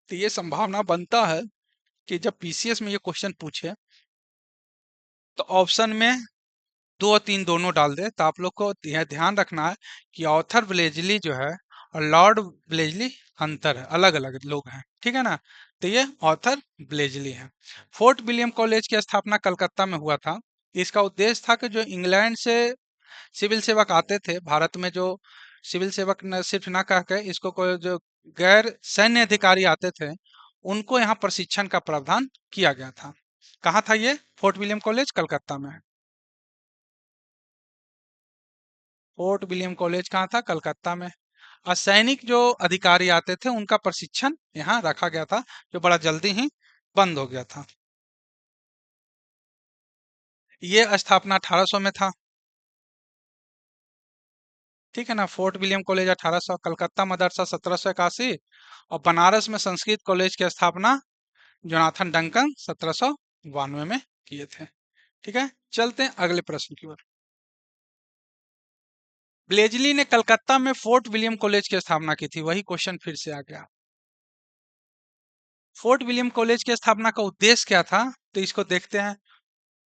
तो ये संभावना बनता है कि जब पीसीएस में ये क्वेश्चन पूछे तो ऑप्शन में दो तीन दोनों डाल दे। तो आप लोग को यह ध्यान रखना है कि ऑथर ब्लेजली जो है और लॉर्ड ब्लेजली अंतर है, अलग अलग लोग हैं, ठीक है ना। तो ये ऑथर ब्लेजली है। फोर्ट विलियम कॉलेज की स्थापना कलकत्ता में हुआ था। इसका उद्देश्य था कि जो इंग्लैंड से सिविल सेवक आते थे भारत में, जो सिविल सेवक न सिर्फ ना कह के इसको कोई जो गैर सैन्य अधिकारी आते थे, उनको यहाँ प्रशिक्षण का प्रावधान किया गया था। कहाँ था ये? फोर्ट विलियम कॉलेज कलकत्ता में है। फोर्ट विलियम कॉलेज कहाँ था? कलकत्ता में। असैनिक जो अधिकारी आते थे उनका प्रशिक्षण यहाँ रखा गया था, जो बड़ा जल्दी ही बंद हो गया था। ये स्थापना 1800 में था, ठीक है ना। Fort William college 1800, Calcutta Madrasa 1781 और बनारस में संस्कृत कॉलेज की स्थापना जोनाथन डंकन 1792 में किए थे। ठीक है, चलते हैं अगले प्रश्न की ओर। ब्लेजली ने कलकत्ता में फोर्ट विलियम कॉलेज की स्थापना की थी, वही क्वेश्चन फिर से आ गया। फोर्ट विलियम कॉलेज की स्थापना का उद्देश्य क्या था? तो इसको देखते हैं।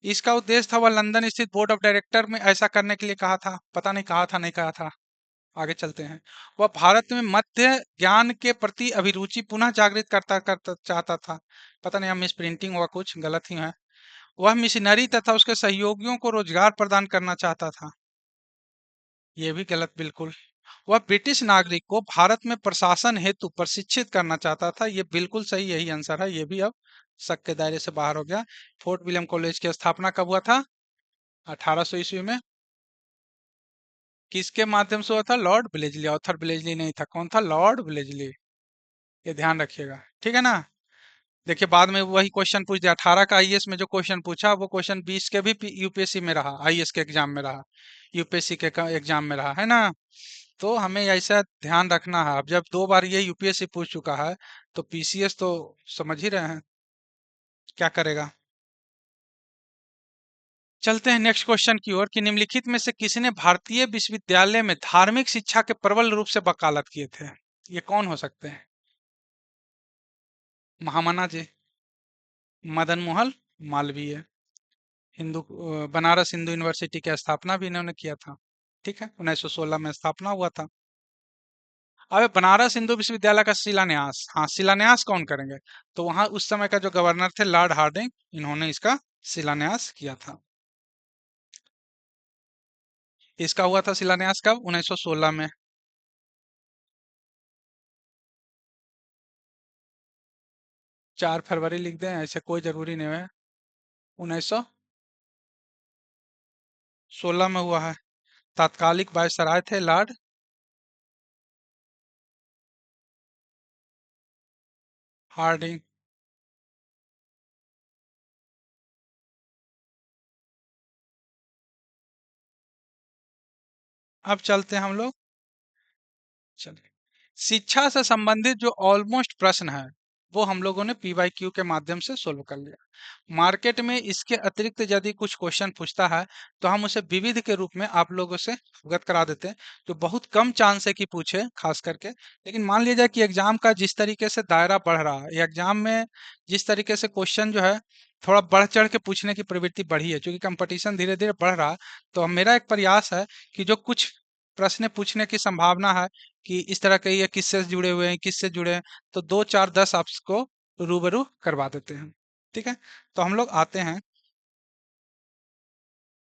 इसका उद्देश्य था, वह लंदन स्थित बोर्ड ऑफ डायरेक्टर में ऐसा करने के लिए कहा था, पता नहीं कहा था नहीं कहा था, आगे चलते हैं। वह भारत में मध्य ज्ञान के प्रति अभिरुचि पुनः जागृत करता करता चाहता था, पता नहीं, हम मिस प्रिंटिंग हुआ, कुछ गलत ही है। वह मिशनरी तथा उसके सहयोगियों को रोजगार प्रदान करना चाहता था, ये भी गलत बिल्कुल। वह ब्रिटिश नागरिक को भारत में प्रशासन हेतु प्रशिक्षित करना चाहता था, ये बिल्कुल सही, यही आंसर है, ये भी अब शक के दायरे से बाहर हो गया। फोर्ट विलियम कॉलेज की स्थापना कब हुआ था? 1800 ईस्वी में। किसके माध्यम से हुआ था? लॉर्ड ब्लेजली, ऑथर ब्लेजली नहीं था। कौन था? लॉर्ड ब्लेजली, ये ध्यान रखिएगा, ठीक है ना। देखिए बाद में वही क्वेश्चन पूछ दिया, 18 का आईएएस में जो क्वेश्चन पूछा वो क्वेश्चन 20 के भी यूपीएससी में रहा, आईएएस के एग्जाम में रहा, यूपीएससी के एग्जाम में रहा है ना। तो हमें ऐसा ध्यान रखना है, अब जब 2 बार ये यूपीएससी पूछ चुका है तो पीसीएस तो समझ ही रहे हैं क्या करेगा। चलते हैं नेक्स्ट क्वेश्चन की ओर कि निम्नलिखित में से किसने भारतीय विश्वविद्यालय में धार्मिक शिक्षा के प्रबल रूप से वकालत किए थे? ये कौन हो सकते हैं? महामना जी, मदन मोहन मालवीय। बनारस हिंदू यूनिवर्सिटी की स्थापना भी इन्होंने किया था, ठीक है, 1916 में स्थापना हुआ था। अबे बनारस हिंदू विश्वविद्यालय का शिलान्यास, हाँ शिलान्यास कौन करेंगे? तो वहां उस समय का जो गवर्नर थे लॉर्ड हार्डिंग, इन्होंने इसका शिलान्यास किया था। इसका हुआ था शिलान्यास कब? 1916 में। 4 फरवरी लिख दें, ऐसे कोई जरूरी नहीं है। 1916 में हुआ है। तात्कालिक वायसराय थे लॉर्ड। हार्डिंग। अब चलते हैं हम लोग, चलिए, शिक्षा से संबंधित जो ऑलमोस्ट प्रश्न है वो हम लोगों ने पीवाईक्यू के माध्यम से सोल्व कर लिया। मार्केट में इसके अतिरिक्त यदि कुछ क्वेश्चन पूछता है तो हम उसे विविध के रूप में आप लोगों से अवगत करा देते हैं, जो बहुत कम चांस है कि पूछे खास करके। लेकिन मान लिया जाए कि एग्जाम का जिस तरीके से दायरा बढ़ रहा है, एग्जाम में जिस तरीके से क्वेश्चन जो है थोड़ा बढ़ चढ़ के पूछने की प्रवृत्ति बढ़ी है, क्योंकि कंपटीशन धीरे धीरे बढ़ रहा है। तो मेरा एक प्रयास है कि जो कुछ प्रश्न पूछने की संभावना है कि इस तरह के ये किससे जुड़े हुए हैं, किससे जुड़े हैं, तो 2 4 10 आपको रूबरू करवा देते हैं, ठीक है। तो हम लोग आते हैं,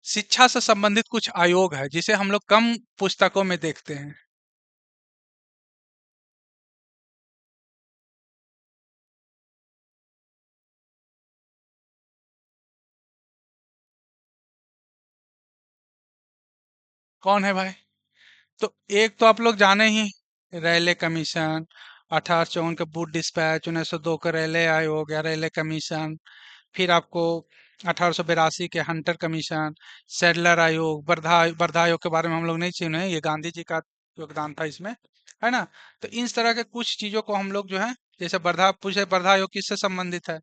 शिक्षा से संबंधित कुछ आयोग है जिसे हम लोग कम पुस्तकों में देखते हैं। कौन है भाई? तो एक तो आप लोग जाने ही, रैले कमीशन, 1854 का बूट डिस्पैच, 1902 का रैले आयोग या रैले कमीशन, फिर आपको 1882 के हंटर कमीशन, सैडलर आयोग, वर्धा आयोग के बारे में हम लोग नहीं सुने, ये गांधी जी का योगदान था इसमें, है ना। तो इस तरह के कुछ चीजों को हम लोग जो है, जैसे वर्धा पूछे, वर्धा आयोग किससे संबंधित है,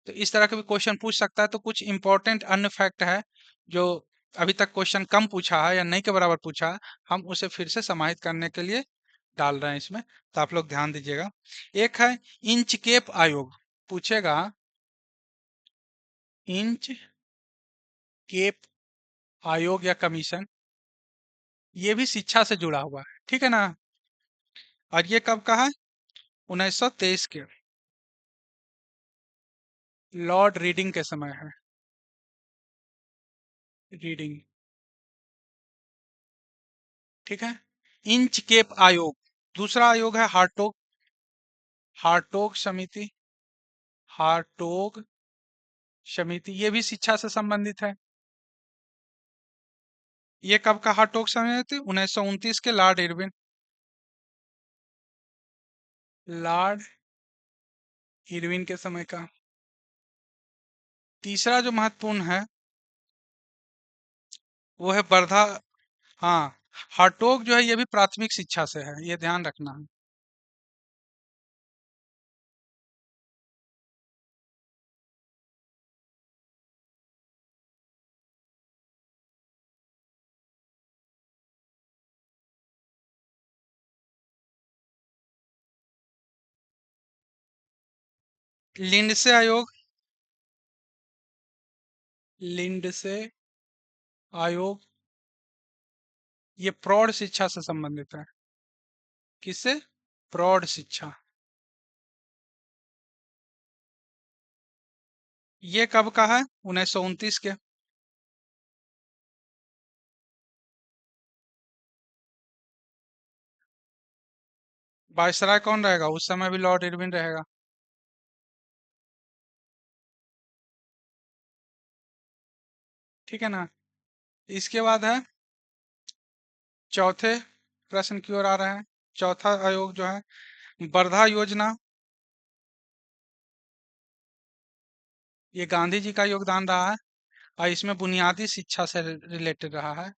तो इस तरह के भी क्वेश्चन पूछ सकता है। तो कुछ इंपॉर्टेंट अन्य फैक्ट है जो अभी तक क्वेश्चन कम पूछा है या नहीं के बराबर पूछा है, हम उसे फिर से समाहित करने के लिए डाल रहे हैं इसमें, तो आप लोग ध्यान दीजिएगा। एक है इंच केप आयोग, पूछेगा इंच केप आयोग या कमीशन, ये भी शिक्षा से जुड़ा हुआ है, ठीक है ना। और ये कब का है? 1923 के लॉर्ड रीडिंग के समय है। रीडिंग, ठीक है। इंच केप आयोग, दूसरा आयोग है हार्टोग, हार्टोग समिति, हार्टोग समिति, ये भी शिक्षा से संबंधित है। ये कब का हार्टोग समिति? 1929 के लॉर्ड इरविन, लॉर्ड इरविन के समय का। तीसरा जो महत्वपूर्ण है वो है वर्धा। हाँ, हार्टोग जो है ये भी प्राथमिक शिक्षा से है, ये ध्यान रखना है। लिंडसे आयोग, लिंडसे आयोग ये प्रौढ़ शिक्षा से संबंधित है। किससे? प्रौढ़ शिक्षा। ये कब का है? 1929 के। वायसराय कौन रहेगा? उस समय भी लॉर्ड इरविन रहेगा। ठीक है ना। इसके बाद है चौथे प्रश्न की ओर आ रहे हैं। चौथा आयोग जो है वर्धा योजना, ये गांधी जी का योगदान रहा है और इसमें बुनियादी शिक्षा से रिलेटेड रहा है।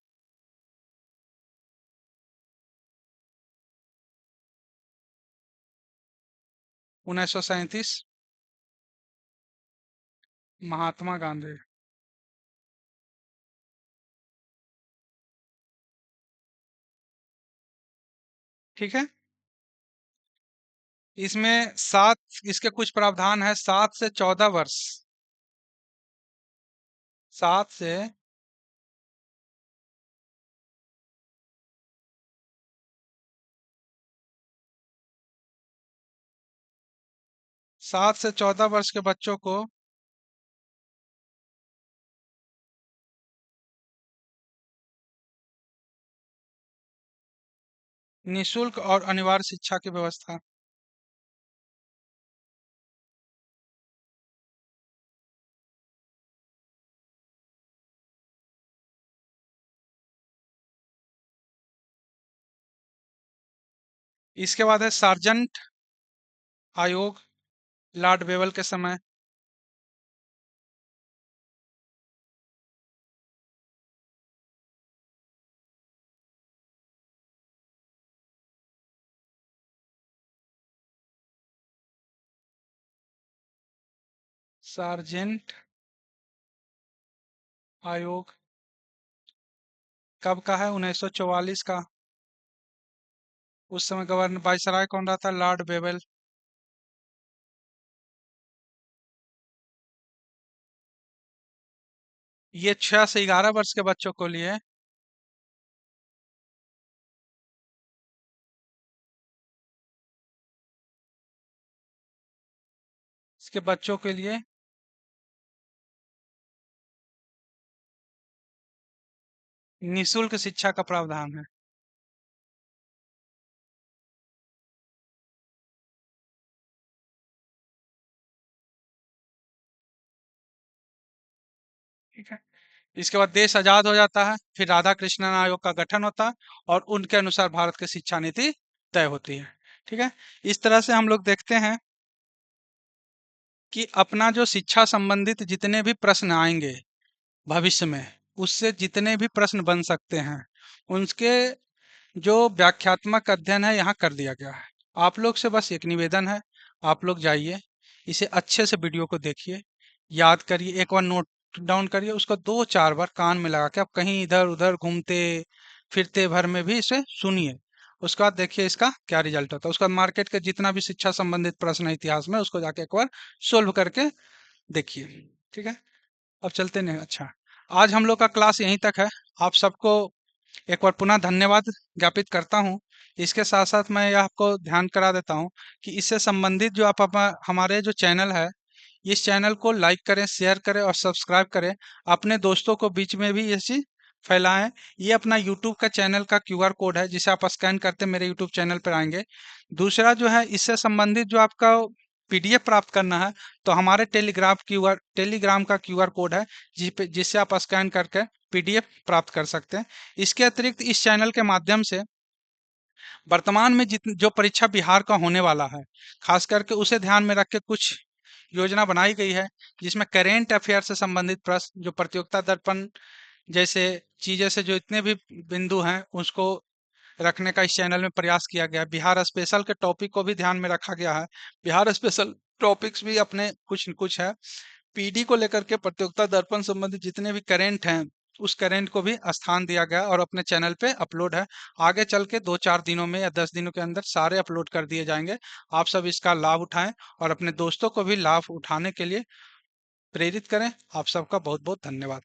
1937, महात्मा गांधी। ठीक है। इसमें सात, इसके कुछ प्रावधान है। 7 से 14 वर्ष, 7 से 7 से 14 वर्ष के बच्चों को निशुल्क और अनिवार्य शिक्षा की व्यवस्था। इसके बाद है सार्जेंट आयोग, लॉर्ड वेवल के समय। सार्जेंट आयोग कब का है? 1944 का। उस समय गवर्नर वायसराय कौन रहा था? Lord Wavell. ये 6 से 11 वर्ष के बच्चों को लिए, इसके बच्चों के लिए निशुल्क शिक्षा का प्रावधान है। ठीक है। इसके बाद देश आजाद हो जाता है, फिर राधा कृष्णन आयोग का गठन होता है और उनके अनुसार भारत की शिक्षा नीति तय होती है। ठीक है। इस तरह से हम लोग देखते हैं कि अपना जो शिक्षा संबंधित जितने भी प्रश्न आएंगे भविष्य में, उससे जितने भी प्रश्न बन सकते हैं, उनके जो व्याख्यात्मक अध्ययन है यहाँ कर दिया गया है। आप लोग से बस एक निवेदन है, आप लोग जाइए, इसे अच्छे से वीडियो को देखिए, याद करिए, एक बार नोट डाउन करिए, उसको 2-4 बार कान में लगा के आप कहीं इधर उधर घूमते फिरते भर में भी इसे सुनिए। उसके बाद देखिए इसका क्या रिजल्ट होता है। उसका मार्केट के जितना भी शिक्षा संबंधित प्रश्न है इतिहास में, उसको जाके एक बार सोल्व करके देखिए। ठीक है। अब चलते नहीं, अच्छा, आज हम लोग का क्लास यहीं तक है। आप सबको एक बार पुनः धन्यवाद ज्ञापित करता हूँ। इसके साथ-साथ मैं यह आपको ध्यान करा देता हूँ कि इससे संबंधित जो आप हमारे जो चैनल है, इस चैनल को लाइक करें, शेयर करें और सब्सक्राइब करें। अपने दोस्तों को बीच में भी ये चीज़ फैलाएँ। ये अपना यूट्यूब का चैनल का क्यूआर कोड है, जिसे आप स्कैन करते मेरे यूट्यूब चैनल पर आएँगे। दूसरा जो है, इससे संबंधित जो आपका पीडीएफ प्राप्त करना है, तो हमारे टेलीग्राम का क्यूआर कोड है, जिससे आप स्कैन करके पीडीएफ प्राप्त कर सकते हैं। इसके अतिरिक्त इस चैनल के माध्यम से वर्तमान में जित जो परीक्षा बिहार का होने वाला है, खास करके उसे ध्यान में रख के कुछ योजना बनाई गई है, जिसमें करेंट अफेयर से संबंधित प्रश्न, जो प्रतियोगिता दर्पण जैसे चीज़ें से जो इतने भी बिंदु हैं, उसको रखने का इस चैनल में प्रयास किया गया है। बिहार स्पेशल के टॉपिक को भी ध्यान में रखा गया है। बिहार स्पेशल टॉपिक्स भी अपने कुछ न कुछ है। पीडी को लेकर के प्रतियोगिता दर्पण संबंधित जितने भी करेंट हैं, उस करेंट को भी स्थान दिया गया और अपने चैनल पे अपलोड है। आगे चल के 2-4 दिनों में या 10 दिनों के अंदर सारे अपलोड कर दिए जाएंगे। आप सब इसका लाभ उठाएं और अपने दोस्तों को भी लाभ उठाने के लिए प्रेरित करें। आप सबका बहुत बहुत धन्यवाद।